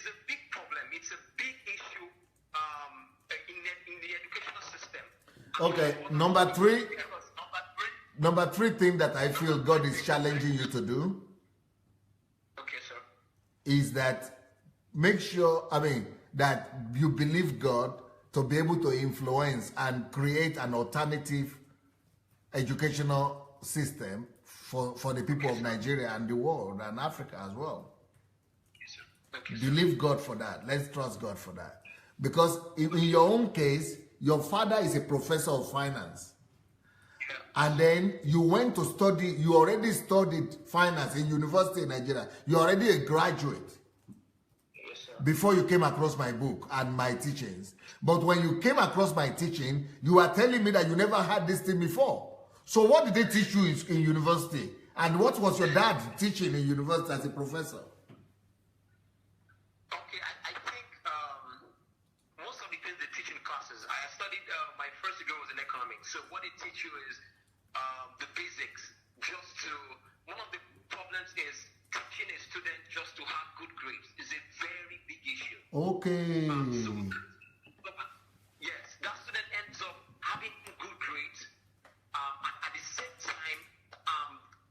a big problem. It's a big issue in the educational system. Okay, number three thing that I feel God is challenging you to do. Okay, sir. Is that make sure, that you believe God to be able to influence and create an alternative educational system for the people of Nigeria and the world and Africa as well. Yes, sir. Okay, sir. Believe God for that. Let's trust God for that. Because in your own case, your father is a professor of finance. Yeah. And then you went to study, you already studied finance in university in Nigeria. You're already a graduate. Yes, sir. Before you came across my book and my teachings. But when you came across my teaching, you are telling me that you never had this thing before. So what did they teach you in university? And what was your dad teaching in university as a professor? Okay, I think most of the things they teach in classes, I studied, my first degree was in economics. So what they teach you is the basics. One of the problems is teaching a student just to have good grades is a very big issue. Okay. Yes, that student ends up having good grades. At the same time,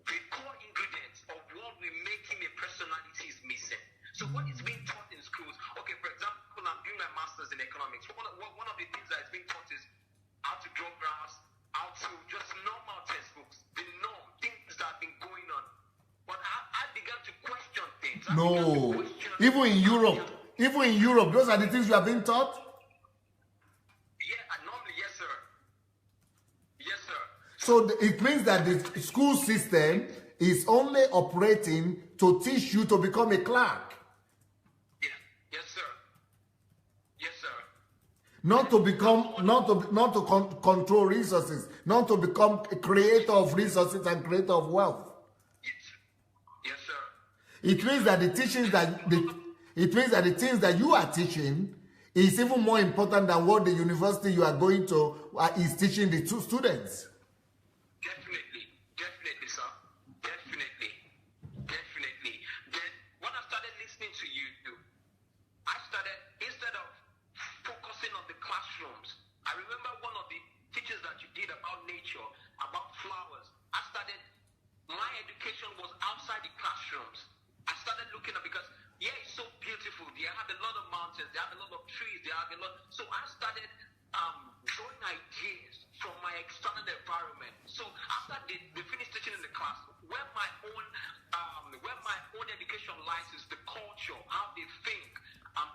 the core ingredients of what will make him a personality is missing. So what is being taught in schools, okay, for example, I'm doing my master's in economics. One of the things that is being taught is how to draw graphs, how to just normal textbooks, the norm, things that have been going on. But I began to question things. Even in Europe, those are the things you have been taught? Yeah, normally, yes, sir. Yes, sir. So it means that the school system is only operating to teach you to become a clerk. Yes, sir. Yes, sir. Not to control resources, not to become a creator of resources and creator of wealth. Yes, sir. It means that the things that you are teaching is even more important than what the university you are going to is teaching the two students. Definitely, sir. Definitely. Then when I started listening to you, I started, instead of focusing on the classrooms, I remember one of the teachings that you did about nature, about flowers. My education was outside the classrooms. I started looking at, because it's so beautiful. They have a lot of mountains, they have a lot of trees, they have a lot. So I started drawing ideas from my external environment. So after they finished teaching in the class, where my own education lies is the culture, how they think,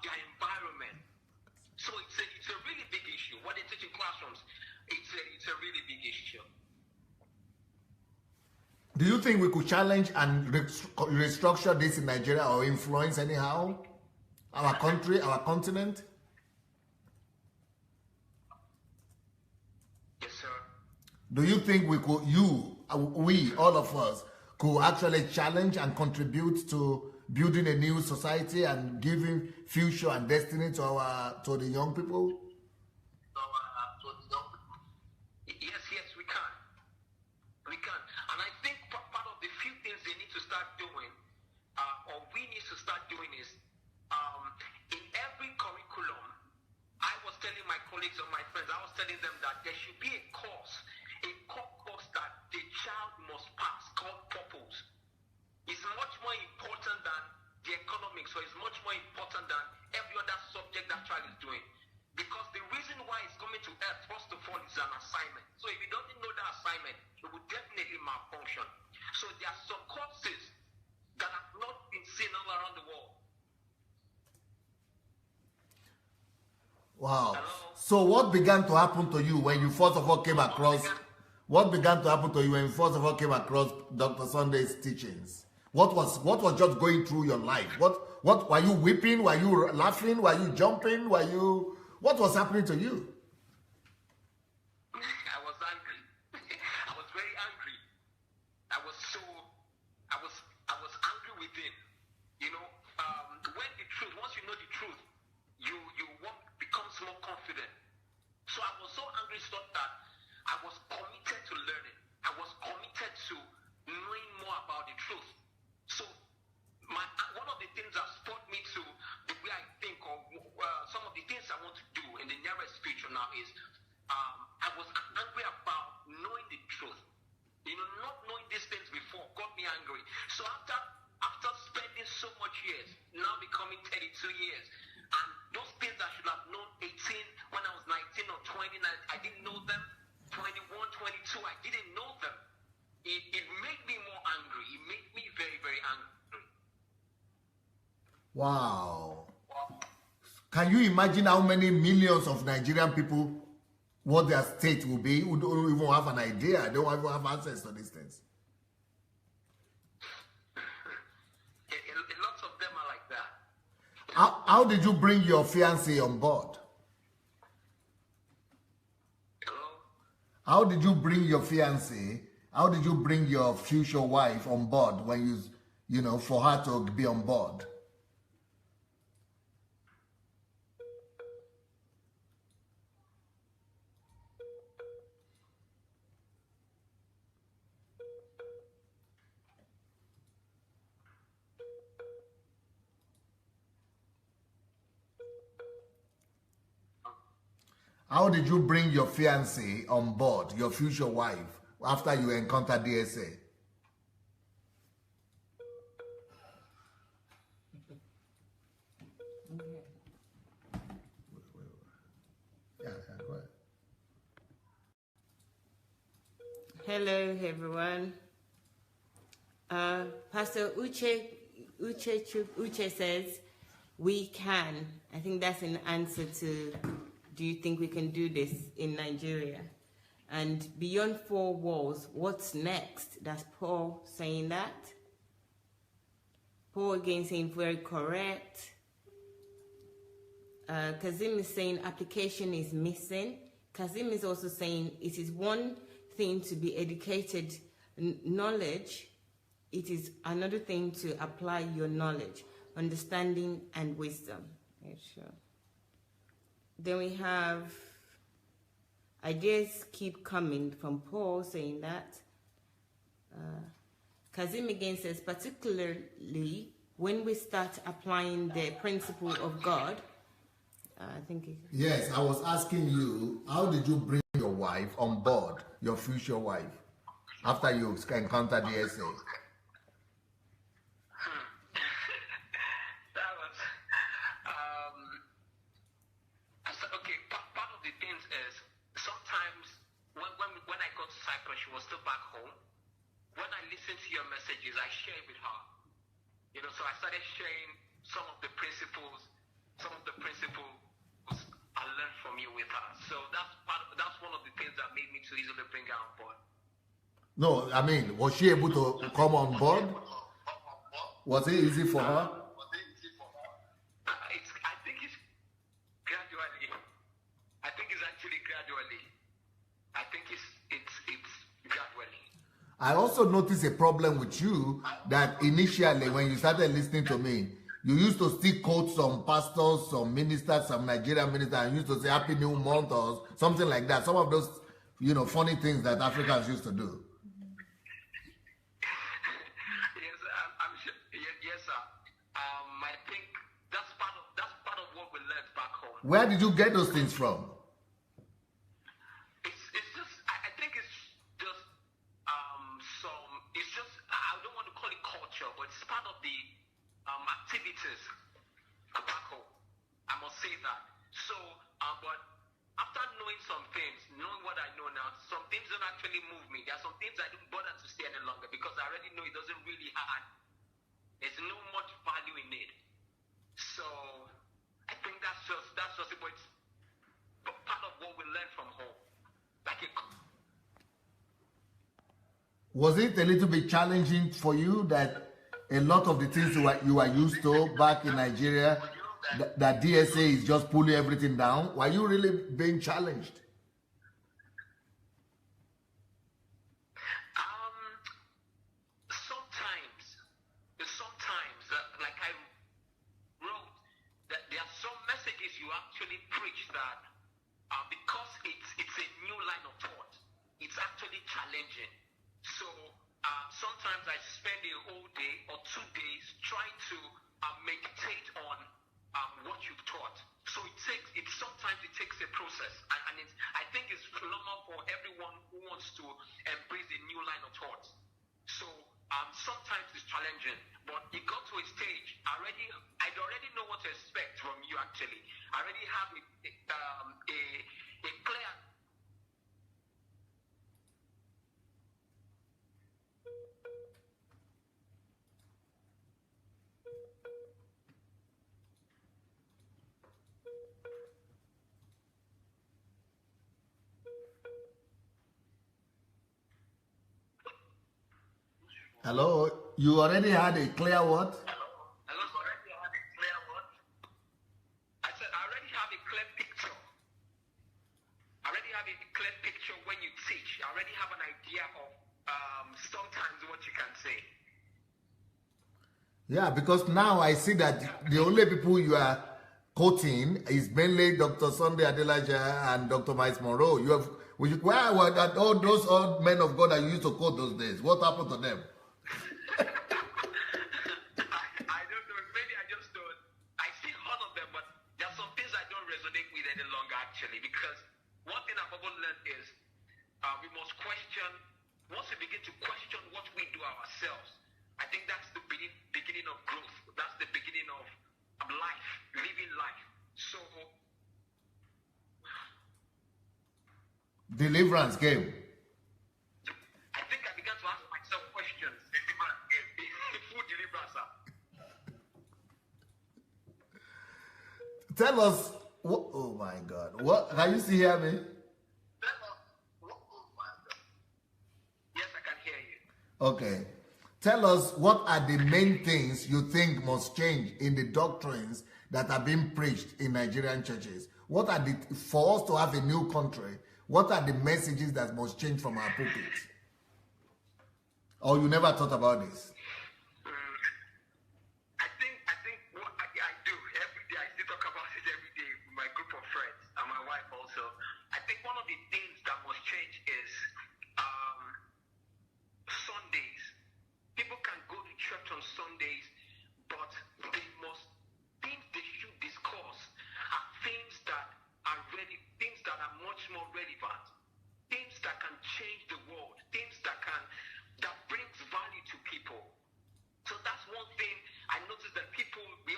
their environment. So it's a really big issue. What they teach in classrooms, it's a really big issue. Do you think we could challenge and restructure this in Nigeria or influence anyhow our country, our continent? Yes, sir. Do you think we, all of us, could actually challenge and contribute to building a new society and giving future and destiny to the young people? Yes, we can. We can. And I think part of the few things they need to start doing, or we need to start doing is, in every curriculum, I was telling my colleagues or my friends, I was telling them that there should be a course that the child must pass called purpose. It's much more important than the economics, so it's much more important than every other subject that child is doing. Because the reason why it's coming to earth, first of all, is an assignment. So if you don't know that assignment, it will definitely malfunction. So there are some courses that have not been seen all around the world. Wow. Hello? So what began to happen to you when you first of all came across Dr. Sunday's teachings? What was just going through your life? What were you weeping? Were you laughing? Were you jumping? What was happening to you? I was angry. I was very angry. I was angry within. You know, when the truth, once you know the truth, you becomes more confident. So I was so angry that I was committed to learning. I was committed to knowing more about the truth. So one of the things that spurred me to the way I think, or some of the things I want to do in the nearest future now is, I was angry about knowing the truth. You know, not knowing these things before got me angry. So after spending so much years, now becoming 32 years, and those things I should have known 18 when I was 19 or 20, I didn't know them. 21, 22, I didn't know them. It made me more angry. It made me very, very angry. Wow. Can you imagine how many millions of Nigerian people, what their state will be, who don't even have an idea, they don't even have access to these things? Lots of them are like that. How did you bring your fiancé on board? Hello? How did you bring your fiancé? How did you bring your future wife on board when you know, for her to be on board? How did you bring your fiancé on board, your future wife, after you encountered DSA? Yeah, go ahead. Hello, everyone. Pastor Uche says, we can. I think that's an answer to, do you think we can do this in Nigeria? And beyond four walls, what's next? That's Paul saying that. Paul again saying very correct. Kazim is saying application is missing. Kazim is also saying it is one thing to be educated knowledge. It is another thing to apply your knowledge, understanding, and wisdom. Yeah, sure. Then we have ideas keep coming from Paul saying that. Kazim again says, particularly when we start applying the principle of God. I think yes, I was asking you, how did you bring your wife on board, your future wife, after you encountered the essay? That was, okay, part of the things is, sometimes when I got to Cyprus, she was still back home. When I listened to your messages, I shared with her. You know, so I started sharing some of the principles I learned from you with her. So that's one of the things that made me to easily bring her on board. No, I mean, was she able to come on board? Was it easy for her? I think it's gradually. I think it's actually gradually. I think it's gradually. I also noticed a problem with you that initially when you started listening to me, you used to still quote some pastors, some ministers, some Nigerian ministers, and used to say Happy New Month or something like that. Some of those, you know, funny things that Africans used to do. Yes, I'm sure. Yes, sir. I think that's part of what we learned back home. Where did you get those things from? It's just, I think it's just it's just, I don't want to call it culture, but it's part of the activities back home. I must say that. So, but after knowing some things, knowing what I know now, some things don't actually move me. There are some things I don't bother to stay any longer because I already know it doesn't really add. There's no much value in it. So, I think that's just it, but it's part of what we learn from home. Was it a little bit challenging for you that a lot of the things you are used to back in Nigeria, that DSA is just pulling everything down? Were you really being challenged? challenging. So sometimes I spend a whole day or 2 days trying to meditate on what you've taught. So sometimes it takes a process, and I think it's normal for everyone who wants to embrace a new line of thought. So sometimes it's challenging, but it got to a stage. I already know what to expect from you. Actually, I already have a clear. Hello, you already had a clear what? Hello, already have a clear what? I said I already have a clear picture. I already have a clear picture when you teach. I already have an idea of sometimes what you can say. Yeah, because now I see that the only people you are quoting is mainly Dr. Sunday Adelaja and Dr. Miles Monroe. Where were all those old men of God that you used to quote those days? What happened to them? I don't know. Maybe I just don't. I still honor them, but there are some things I don't resonate with any longer, actually. Because one thing I've ever learned is we must question. Once we begin to question what we do ourselves, I think that's the beginning of growth. That's the beginning of life, living life. So, Deliverance game. I think I began to ask myself questions. Deliverance game. Full deliverance. Tell us, oh my God, what, can you still hear me? Yes, I can hear you. Okay. Tell us what are the main things you think must change in the doctrines that are being preached in Nigerian churches. What are for us to have a new country, what are the messages that must change from our pulpits? Or you never thought about this? I think what I do every day, I still talk about it every day with my group of friends and my wife also. I think one of the things that must change is Sundays. People can go to church on Sundays, but things they should discuss are things that are things that are much more relevant, things that can change the world, things that brings value to people. So that's one thing I noticed, that we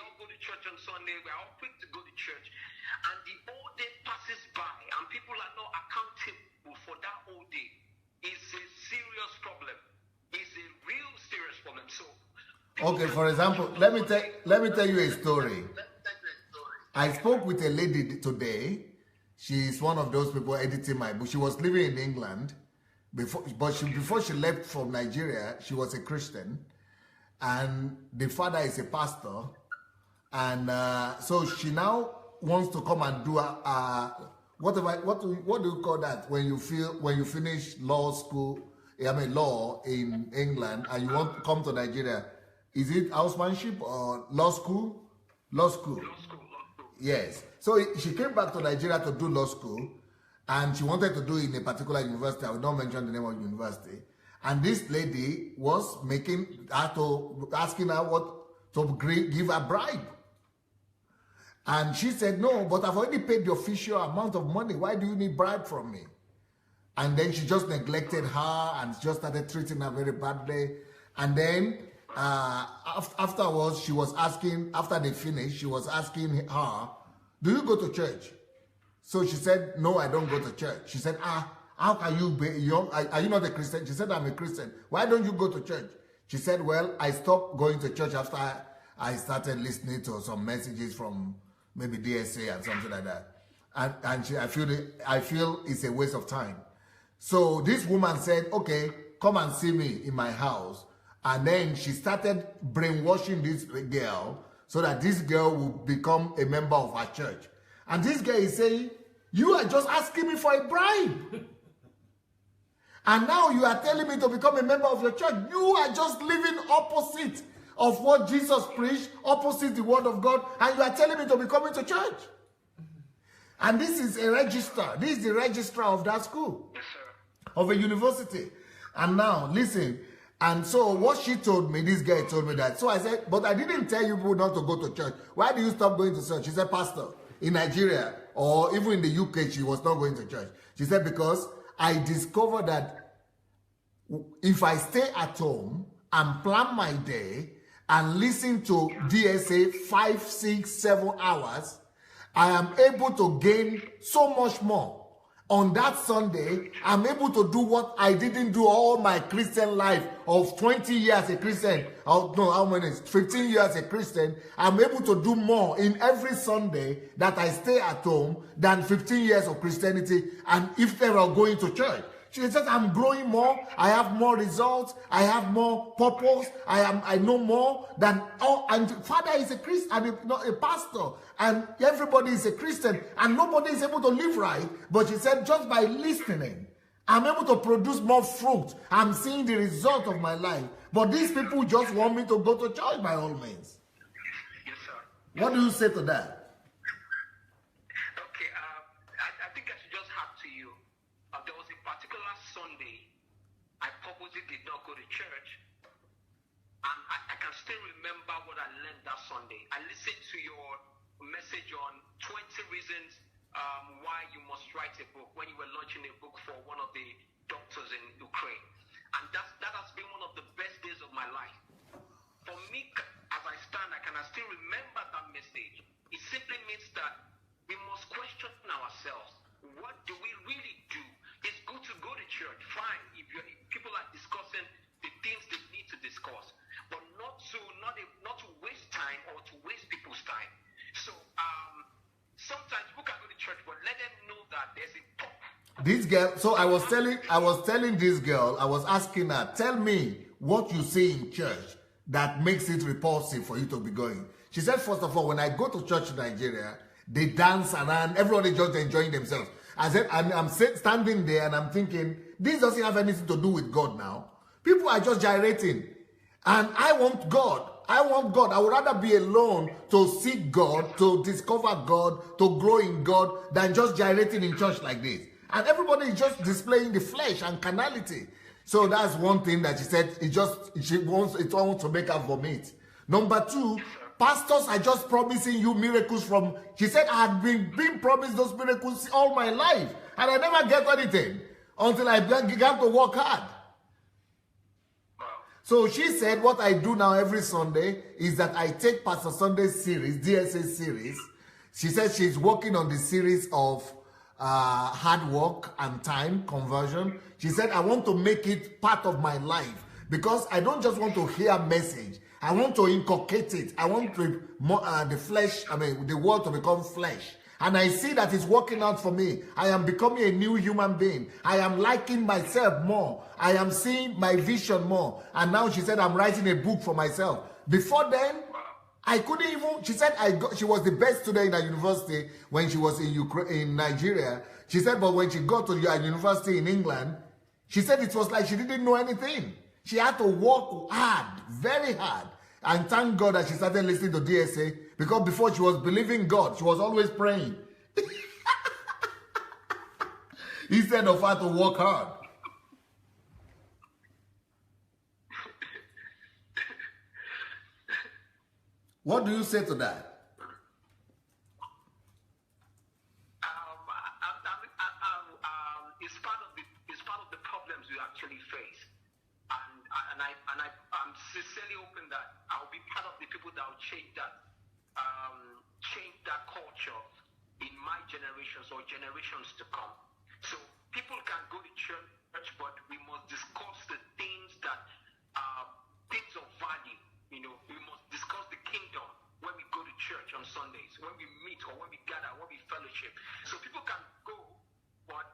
all go to church on Sunday, we're all quick to go to church, and the whole day passes by and people are not accountable for that whole day. It's a serious problem. It's a real serious problem. So, okay, for example, let me tell you a story. I spoke with a lady today. She's one of those people editing my book. She was living in England before she left from Nigeria. She was a Christian, and the father is a pastor, and so she now wants to come and do what do you call that when you finish law school? Law in England, and you want to come to Nigeria. Is it housemanship or law school? Law school. Yes. So she came back to Nigeria to do law school, and she wanted to do it in a particular university. I will not mention the name of the university. And this lady was asking her what to give a bribe. And she said, no, but I've already paid the official amount of money. Why do you need bribe from me? And then she just neglected her and just started treating her very badly. And then afterwards, she was asking, after they finished, she was asking her, do you go to church? So she said, no, I don't go to church. She said, how can you be, are you not a Christian? She said, I'm a Christian. Why don't you go to church? She said, well, I stopped going to church after I started listening to some messages from maybe DSA and something like that. And I feel it's a waste of time. So this woman said, okay, come and see me in my house. And then she started brainwashing this girl so that this girl will become a member of her church. And this guy is saying, you are just asking me for a bribe. And now you are telling me to become a member of your church. You are just living opposite of what Jesus preached, opposite the word of God, and you are telling me to be coming to church. And this is a registrar. This is the registrar of that school, of a university. And now, listen. And so what she told me, this guy told me that. So I said, but I didn't tell you people not to go to church. Why do you stop going to church? She said, Pastor, in Nigeria or even in the UK, she was not going to church. She said, because I discovered that if I stay at home and plan my day and listen to DSA 5, 6, 7 hours, I am able to gain so much more. On that Sunday, I'm able to do what I didn't do all my Christian life of 20 years a Christian. Oh, no, how many? 15 years a Christian. I'm able to do more in every Sunday that I stay at home than 15 years of Christianity. And if they are going to church, she says, I'm growing more. I have more results. I have more purpose. I know more than all. And father is a Christian, and not a pastor, and everybody is a Christian, and nobody is able to live right. But she said, just by listening, I'm able to produce more fruit. I'm seeing the result of my life. But these people just want me to go to church by all means. Yes, sir. What do you say to that? Okay, I think I should just have to you. There was a particular Sunday I purposely did not go to church, and I can still remember what I learned that Sunday. I listened to your message on 20 reasons why you must write a book when you were launching a book for one of the doctors in Ukraine, and that has been one of the best days of my life. For me, as I stand, I can still remember that message. It simply means that we must question ourselves. What do we really do? It's good to go to church, fine. If people are discussing the things they need to discuss, but not to waste time or to waste people's time. So sometimes people can go to church, but let them know that there's a talk. This girl, so I was telling this girl, I was asking her, tell me what you see in church that makes it repulsive for you to be going. She said, first of all, when I go to church in Nigeria, they dance around, everybody just enjoying themselves. I said, I'm standing there and I'm thinking, this doesn't have anything to do with God now. People are just gyrating. And I want God. I want God. I would rather be alone to seek God, to discover God, to grow in God, than just gyrating in church like this. And everybody is just displaying the flesh and carnality. So that's one thing that she said, it wants to make her vomit. Number two, pastors are just promising you miracles from, she said, I had been promised those miracles all my life. And I never get anything until I began to work hard. So she said, what I do now every Sunday is that I take Pastor Sunday's series, DSA series. She said she's working on the series of hard work and time conversion. She said, I want to make it part of my life because I don't just want to hear a message. I want to inculcate it. I want the flesh, the word to become flesh. And I see that it's working out for me. I am becoming a new human being. I am liking myself more. I am seeing my vision more. And now she said, I'm writing a book for myself. Before then, I couldn't even, she said she was the best student in her university when she was in Nigeria. She said, but when she got to a university in England, she said it was like she didn't know anything. She had to work hard, very hard. And thank God that she started listening to DSA, because before she was believing God, she was always praying. Instead of her to work hard. What do you say to that? It's part of the problems we actually face, and I'm sincerely hoping that I'll be part of the people that will change that culture in my generations or generations to come. So people can go to church, but we must discuss the things that are things of value. You know, we must discuss the kingdom when we go to church on Sundays, when we meet or when we gather, when we fellowship. So people can go, but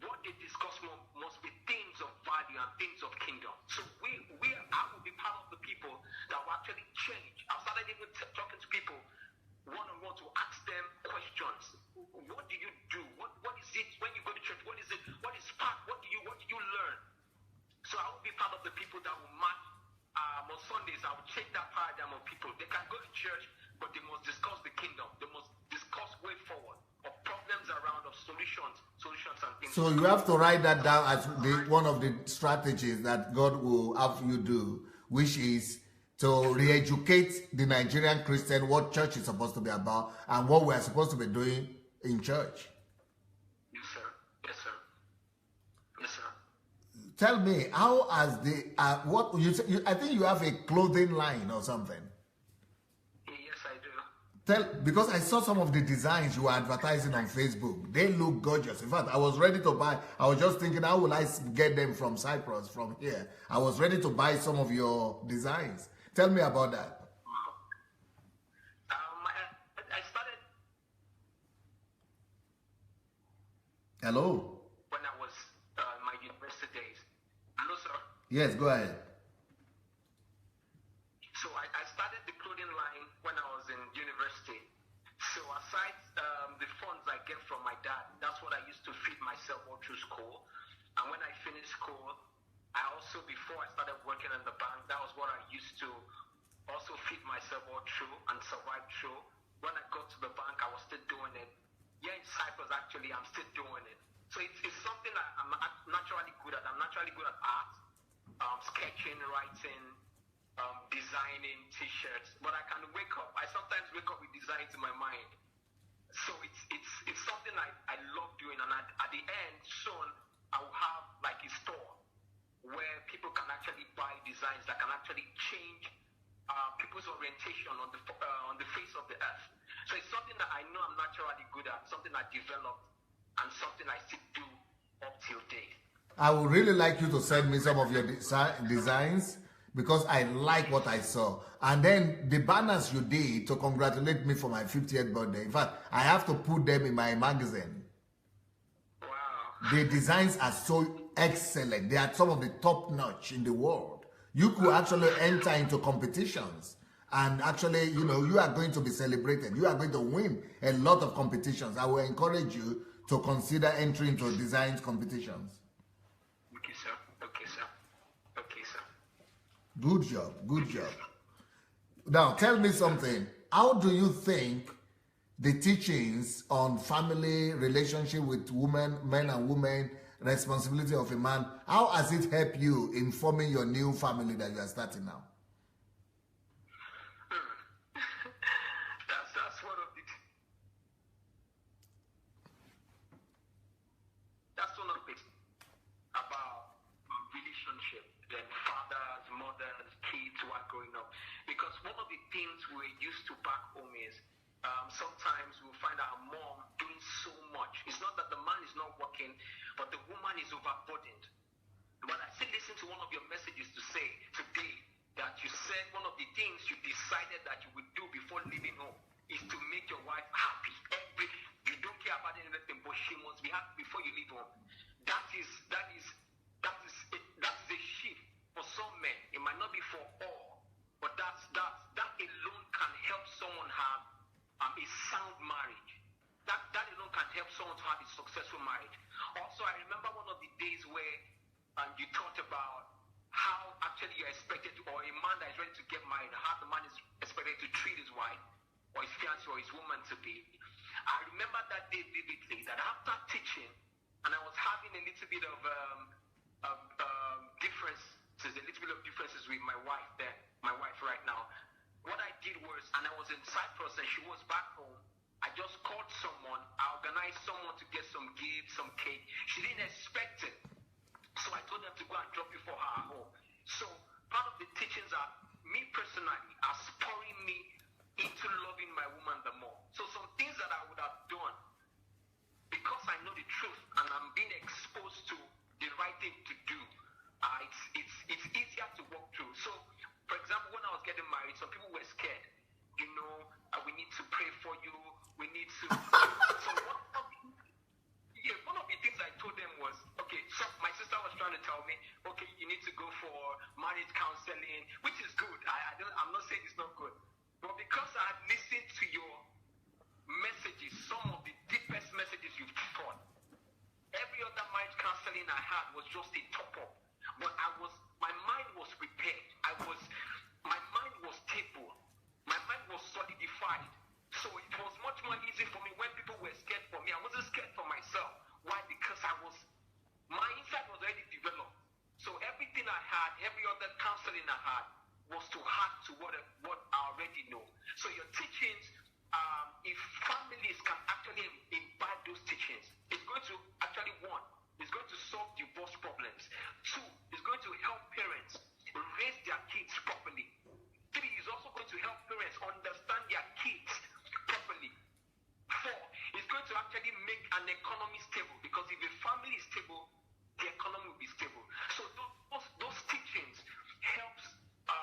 what they discuss must be things of value and things of kingdom. So I will be part of the people that will actually change. I started even talking to people one-on-one to ask them questions. What do you do? What is it when you go to church? What is it? What is part? What do you learn? So I will be part of the people that will match. On Sundays, I will change that paradigm of people. They can go to church, but they must discuss the kingdom. They must discuss way forward of problems around, of solutions and things. So you have to write that down as one of the strategies that God will have you do, which is to re-educate the Nigerian Christian what church is supposed to be about and what we are supposed to be doing in church. Yes, sir. Yes, sir. Yes, sir. Tell me, how has the what you I think you have a clothing line or something. Yes, I do. Because I saw some of the designs you were advertising on Facebook. They look gorgeous. In fact, I was ready to buy. I was just thinking, how will I get them from Cyprus, from here? I was ready to buy some of your designs. Tell me about that. I started. Hello? When I was my university days. Hello, sir. Yes, go ahead. So I started the clothing line when I was in university. So aside the funds I get from my dad, that's what I used to feed myself all through school. And when I finished school, I also, before I started working in the bank, that was what I used to also feed myself all through and survive through. When I got to the bank, I was still doing it. Yeah, in Cyprus, actually, I'm still doing it. So it's something that I'm naturally good at. I'm naturally good at art, sketching, writing, designing T-shirts. But I can wake up. I sometimes wake up with designs in my mind. So it's something I love doing. And at the end, soon, I will have like a store where people can actually buy designs that can actually change people's orientation on the face of the earth. So it's something that I know I'm naturally good at, something I developed, and something I still do up till date. I would really like you to send me some of your designs because I like what I saw. And then the banners you did to congratulate me for my 50th birthday. In fact, I have to put them in my magazine. Wow. The designs are so excellent. They are some of the top notch in the world. You could actually enter into competitions and actually, you know, you are going to be celebrated. You are going to win a lot of competitions. I will encourage you to consider entering into design competitions. Okay, sir. Okay, sir. Okay, sir. Good job. Good job. Now, tell me something. How do you think the teachings on family, relationship with women, men and women, responsibility of a man, how has it helped you in forming your new family that you are starting now? That's one of the about relationship, then fathers, mothers, kids who are growing up. Because one of the things we're used to back home is sometimes we'll find our mom doing so much. It's not that the man is not working, but the woman is overburdened. But I still listen to one of your messages to say today that you said one of the things you decided that you would do before leaving home is to make your wife happy. You don't care about anything, but she must be happy before you leave home. That is a shift for some men. It might not be for all, but that alone can help someone have a sound marriage. That alone can help someone to have a successful marriage. Also, I remember one of the days where you talked about how actually you're expected to, or a man that is ready to get married, how the man is expected to treat his wife, or his fiancé, or his woman to be. I remember that day vividly, that after teaching, and I was having a little bit of differences with my wife then, my wife right now. What I did was, and I was in Cyprus and she was back home, I just called someone, I organized someone to get some gifts, some cake. She didn't expect it. So I told them to go and drop it for her at home. So part of the teachings are, me personally, are spurring me into loving my woman the more. So some things that I would have done, because I know the truth and I'm being exposed to the right thing to do, it's easier to walk through. So, for example, when I was getting married, some people were scared. You know, we need to pray for you. We need to. So one of the things I told them was, okay. So my sister was trying to tell me, I had, every other counseling I had, was to add to what I already know. So your teachings, if families can actually imbibe those teachings, it's going to actually, one, it's going to solve divorce problems. Two, it's going to help parents raise their kids properly. Three, it's also going to help parents understand their kids properly. Four, it's going to actually make an economy stable, because if a family is stable, the economy will be stable. So those teachings helps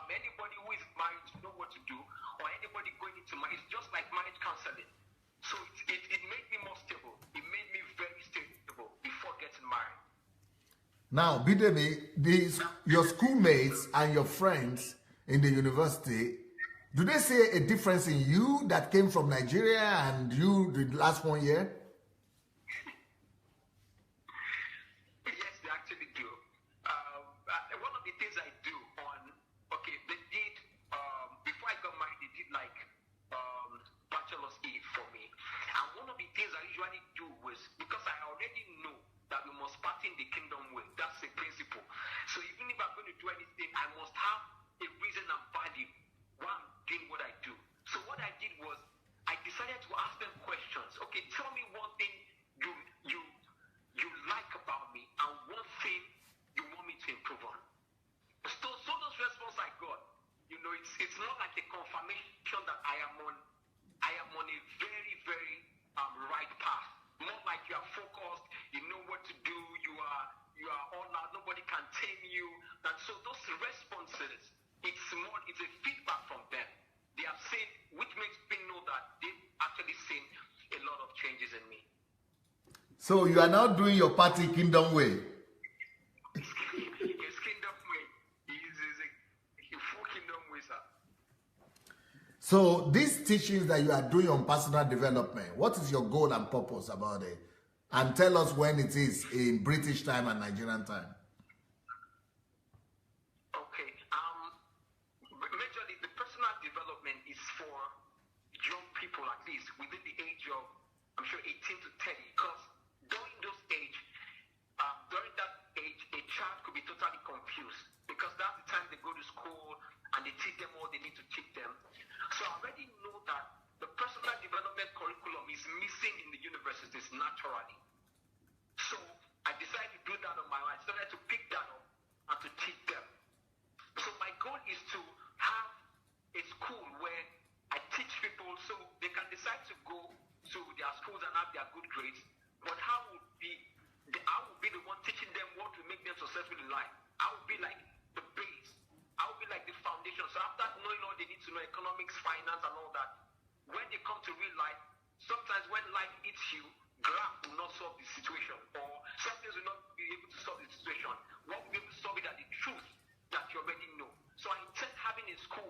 anybody who is married to know what to do, or anybody going into marriage. It's just like marriage counseling. So it made me more stable. It made me very stable before getting married. Now, Bidemi, your schoolmates and your friends in the university, do they see a difference in you that came from Nigeria and you the last 1 year? Yes, they actually do. One of the things I do they did, before I got married, they did like bachelor's aid for me. And one of the things I usually do was, because I already know that we must party in the kingdom way. That's the principle. So even if I'm going to do anything, I must have a reason and value why I'm doing what I do. So what I did was, I decided to ask them questions. Okay, tell me one thing you like about me, and one thing you want me to improve on. So those responses I got, it's not like a confirmation that I am on a very, very right path. More like you are focused, you know what to do, you are all out, nobody can tame you. And so those responses, it's a feedback from them. They have seen, which makes me know that they've actually seen a lot of changes in me. So you are now doing your party kingdom way. It's kingdom way. It's a full kingdom way, sir. So these teachings that you are doing on personal development, what is your goal and purpose about it? And tell us when it is in British time and Nigerian time. Okay. Majorly, the personal development is for young people, at least within the age of, I'm sure, 18 to 30. Because during that age, a child could be totally confused, because that's the time they go to school and they teach them all they need to teach them. So I already know that the personal development curriculum is missing in the universities naturally. So I decided to do that on my own. I started to pick that up and to teach them. So my goal is to have a school where I teach people so they can decide to go to their schools and have their good grades. But I will be the one teaching them what will make them successful in life. I will be like the base. I will be like the foundation. So after knowing all they need to know, economics, finance, and all that, when they come to real life, sometimes when life hits you, graph will not solve the situation, or some things will not be able to solve the situation. What will be able to solve it are the truth that you already know. So I intend having a school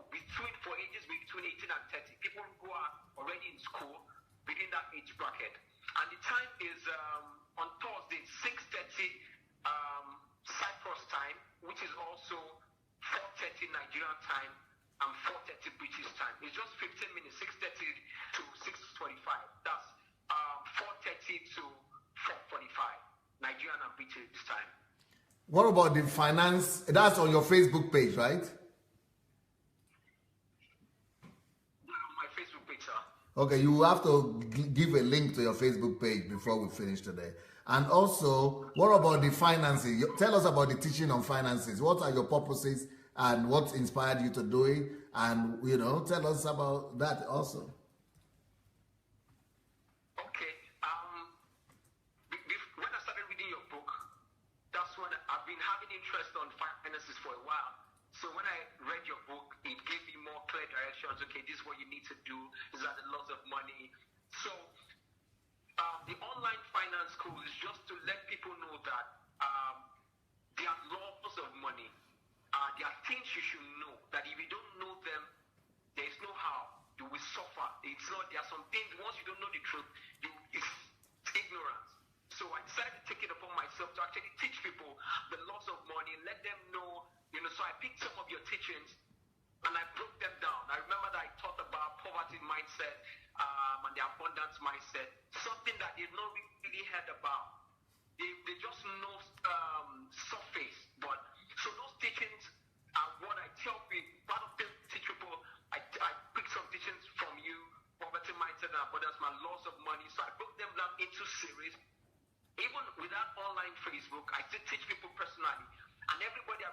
for ages between 18 and 30, people who are already in school within that age bracket. And the time is on Thursday, 6:30 Cyprus time, which is also 4:30 Nigerian time and 4:30 British time. It's just 15 minutes, 6:30 to 6:45. That's 4:30 to 4:45 Nigerian and British time. What about the finance? That's on your Facebook page, right? On my Facebook page, sir. Okay, you have to give a link to your Facebook page before we finish today. And also, what about the finances? Tell us about the teaching on finances. What are your purposes and what inspired you to do it? And, tell us about that also. Okay. When I started reading your book, that's when I've been having interest on finances for a while. So when I read your book, it gave me more clear directions. Okay, this is what you need to do. These are the laws of money. So the online finance school is just to let people know that there are laws of money. There are things you should know, that if you don't know them, there is no how. You will suffer. There are some things, once you don't know the truth, it's ignorance. So I decided to take it upon myself to actually teach people the laws of money, let them know, so I picked some of your teachings and I broke them down. I remember that I taught about poverty mindset and the abundance mindset, something that they've not really heard about. They just know surface, but so those teachings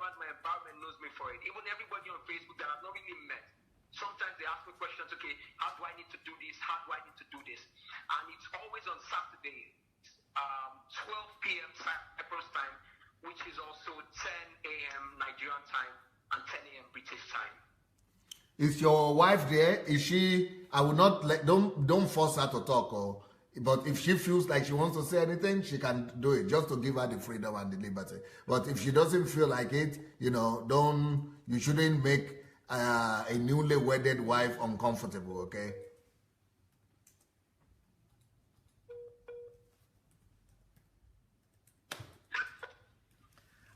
around my environment knows me for it. Even everybody on Facebook that I've not really met. Sometimes they ask me questions, okay, how do I need to do this? How do I need to do this? And it's always on Saturday, 12 p.m. Cyprus time, which is also 10 a.m. Nigerian time and 10 a.m. British time. Is your wife there? Is she? I will not don't force her to talk, but if she feels like she wants to say anything, she can do it, just to give her the freedom and the liberty. But if she doesn't feel like it, you shouldn't make a newly wedded wife uncomfortable, okay?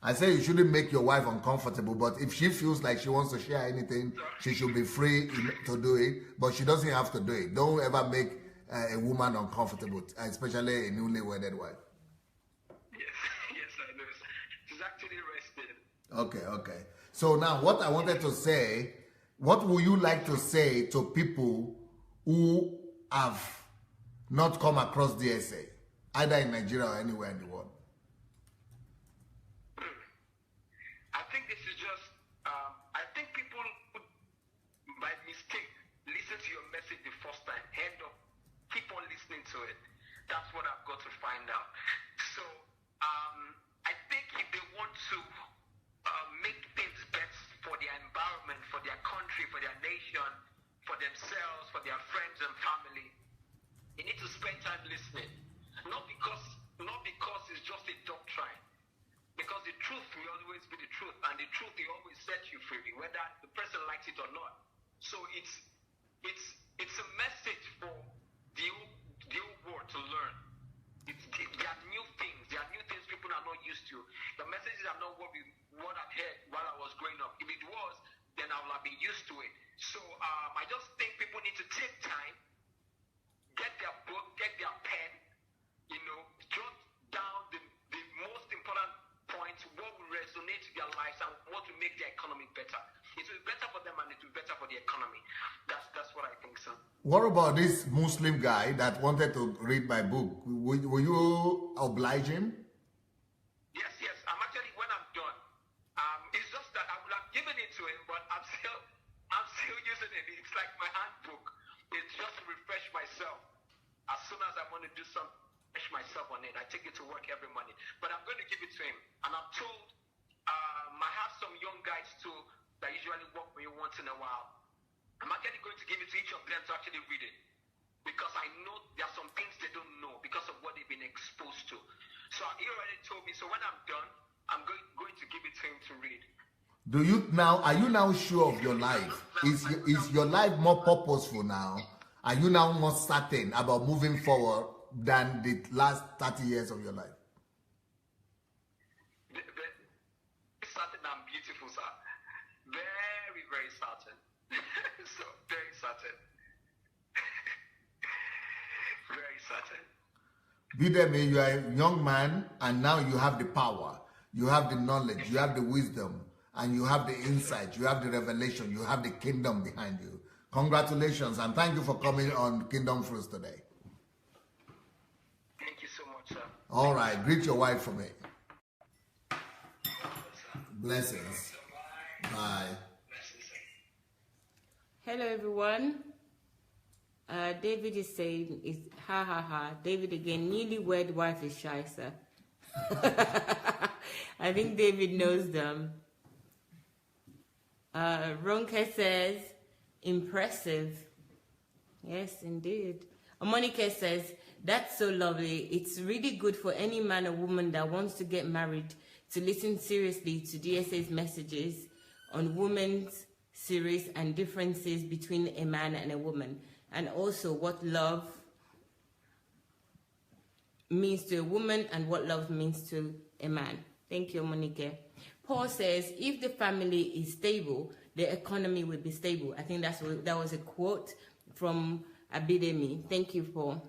I say you shouldn't make your wife uncomfortable, but if she feels like she wants to share anything, she should be free to do it, but she doesn't have to do it. Don't ever make a woman uncomfortable, especially a newly wedded wife. Yes, I know. She's actually rested. Okay. So now what I wanted to say, what would you like to say to people who have not come across DSA, either in Nigeria or anywhere in the world? I think this is just, I think people would, by mistake, listen to your message the first time, head up, keep on listening to it. That's what I've got to find out. So, I think if they want to make things best for their environment, for their country, for their nation, for themselves, for their friends and family, they need to spend time listening. Not because it's just a doctrine. Because the truth will always be the truth, and the truth will always set you free, whether the person likes it or not. So it's a message for the old world to learn. There are new things. There are new things people are not used to. The messages are not what I've heard while I was growing up. If it was, then I would have been used to it. So I just think people need to take time, get their book, get their pen, jot down the most important points, what will resonate to their lives and what will make their economy better. It will be better for them and it will be better for the economy. That's what I think, sir. What about this Muslim guy that wanted to read my book? Will you oblige him? Yes. I'm actually, when I'm done, it's just that I would have given it to him, but I'm still using it. It's like my handbook. It's just to refresh myself. As soon as I want to do something, refresh myself on it, I take it to work every morning. But I'm going to give it to him. And I'm told I have some young guys too that usually work for you once in a while. I'm actually going to give it to each of them to actually read it. Because I know there are some things they don't know because of what they've been exposed to. So he already told me, so when I'm done, I'm going to give it to him to read. Are you now sure of your life? Is your life more purposeful now? Are you now more certain about moving forward than the last 30 years of your life? Certain and beautiful, sir. Very, very certain. So, very certain. Very certain. Bidemi, you are a young man, and now you have the power, you have the knowledge, you have the wisdom, and you have the insight, you have the revelation, you have the kingdom behind you. Congratulations, and thank you for coming on Kingdom Fruits today. Thank you so much, sir. All right, greet your wife for me. Blessings. Bye. Hello, everyone. David is saying, ha ha ha. David again, newlywed wife is shy, sir. I think David knows them. Ronke says, impressive. Yes, indeed. Monica says, that's so lovely. It's really good for any man or woman that wants to get married to listen seriously to DSA's messages on women's series and differences between a man and a woman, and also what love means to a woman and what love means to a man. Thank you, Monique. Paul says, if the family is stable, the economy will be stable. I think that was a quote from Abidemi. Thank you, Paul.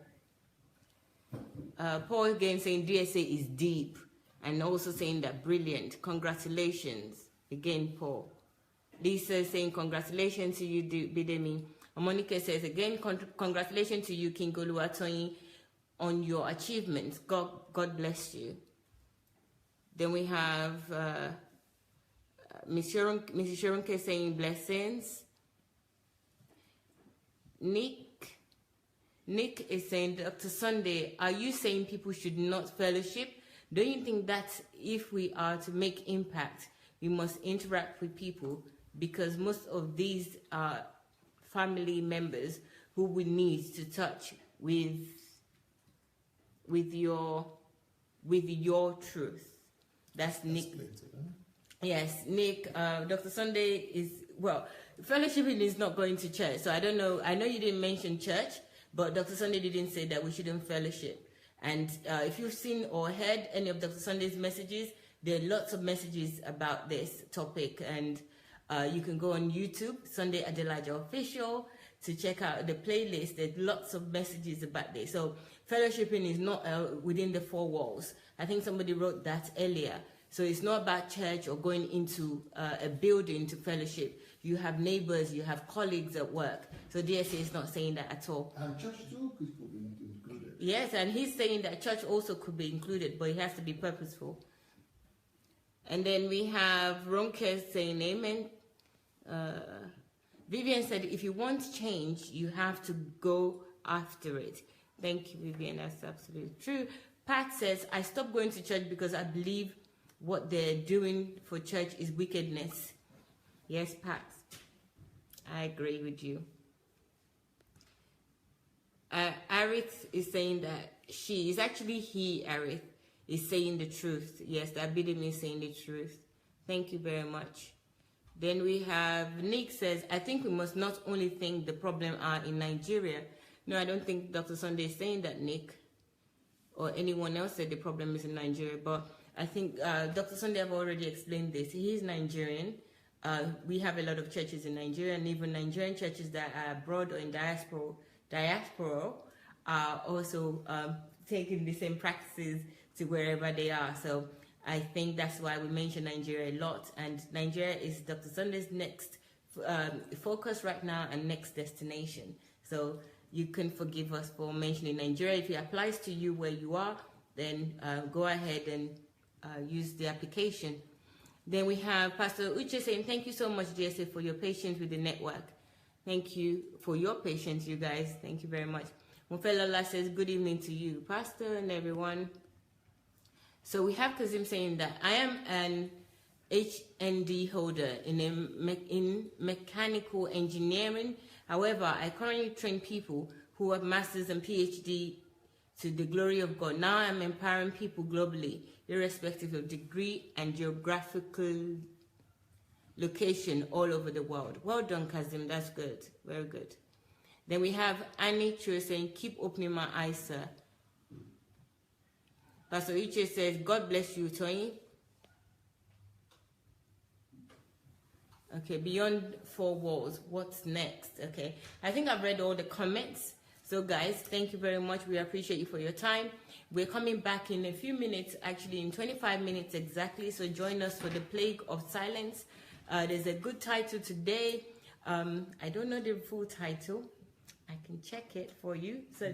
Paul again saying DSA is deep, and also saying that brilliant. Congratulations. Again, Paul. Lisa saying congratulations to you, Bidemi. Monica says again, congratulations to you, King Oluwatoyin, on your achievements. God bless you. Then we have Mrs. Sharonke saying blessings. Nick is saying, Dr. Sunday, are you saying people should not fellowship? Don't you think that if we are to make impact, we must interact with people, because most of these are family members who we need to touch with your truth. That's Nick. Yes, Nick. Dr. Sunday is, well, fellowshipping is not going to church. So I don't know. I know you didn't mention church, but Dr. Sunday didn't say that we shouldn't fellowship. And if you've seen or heard any of Dr. Sunday's messages, there are lots of messages about this topic. And you can go on YouTube, Sunday Adelaja Official, to check out the playlist. There's lots of messages about this. So fellowshipping is not within the four walls. I think somebody wrote that earlier. So it's not about church or going into a building to fellowship. You have neighbors, you have colleagues at work. So DSA is not saying that at all. And church too could be included. Yes, and he's saying that church also could be included, but it has to be purposeful. And then we have Ronke saying amen. Vivian said, if you want change, you have to go after it. Thank you, Vivian. That's absolutely true. Pat says, I stopped going to church because I believe what they're doing for church is wickedness. Yes, Pat. I agree with you. Arith is saying that she is actually he, Arith, is saying the truth. Yes, that Bidim is saying the truth. Thank you very much. Then we have Nick says, I think we must not only think the problem are in Nigeria. No, I don't think Dr. Sunday is saying that, Nick, or anyone else said the problem is in Nigeria. But I think Dr. Sunday have already explained this. He is Nigerian. We have a lot of churches in Nigeria, and even Nigerian churches that are abroad or in diaspora are also taking the same practices to wherever they are. So I think that's why we mention Nigeria a lot. And Nigeria is Dr. Sunday's next focus right now and next destination. So you can forgive us for mentioning Nigeria. If it applies to you where you are, then go ahead and use the application. Then we have Pastor Uche saying, thank you so much, DSA, for your patience with the network. Thank you for your patience, you guys. Thank you very much. Mofelola says, good evening to you, Pastor, and everyone. So we have Kazim saying that I am an HND holder in mechanical engineering. However, I currently train people who have masters and PhD to the glory of God. Now I'm empowering people globally, irrespective of degree and geographical location all over the world. Well done, Kazim. That's good. Very good. Then we have Annie Chua saying, keep opening my eyes, sir. Pastor Iche says, God bless you, Tony. Okay, beyond four walls, what's next? Okay, I think I've read all the comments. So guys, thank you very much. We appreciate you for your time. We're coming back in a few minutes, actually in 25 minutes exactly. So join us for the Plague of Silence. There's a good title today. I don't know the full title. I can check it for you. So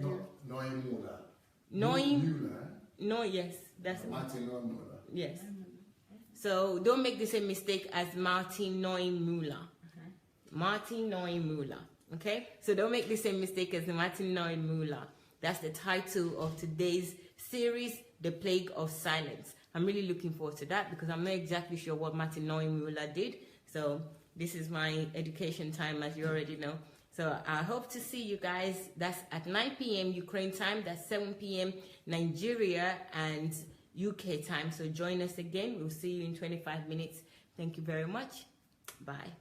No, yes, that's Martin Muller. Yes. So don't make the same mistake as Martin Muller. Martin Muller. Okay? So don't make the same mistake as Martin Muller. That's the title of today's series, The Plague of Silence. I'm really looking forward to that because I'm not exactly sure what Martin Muller did. So this is my education time, as you already know. So I hope to see you guys. That's at 9 p.m. Ukraine time. That's 7 p.m. Nigeria and UK time. So join us again. We'll see you in 25 minutes. Thank you very much. Bye.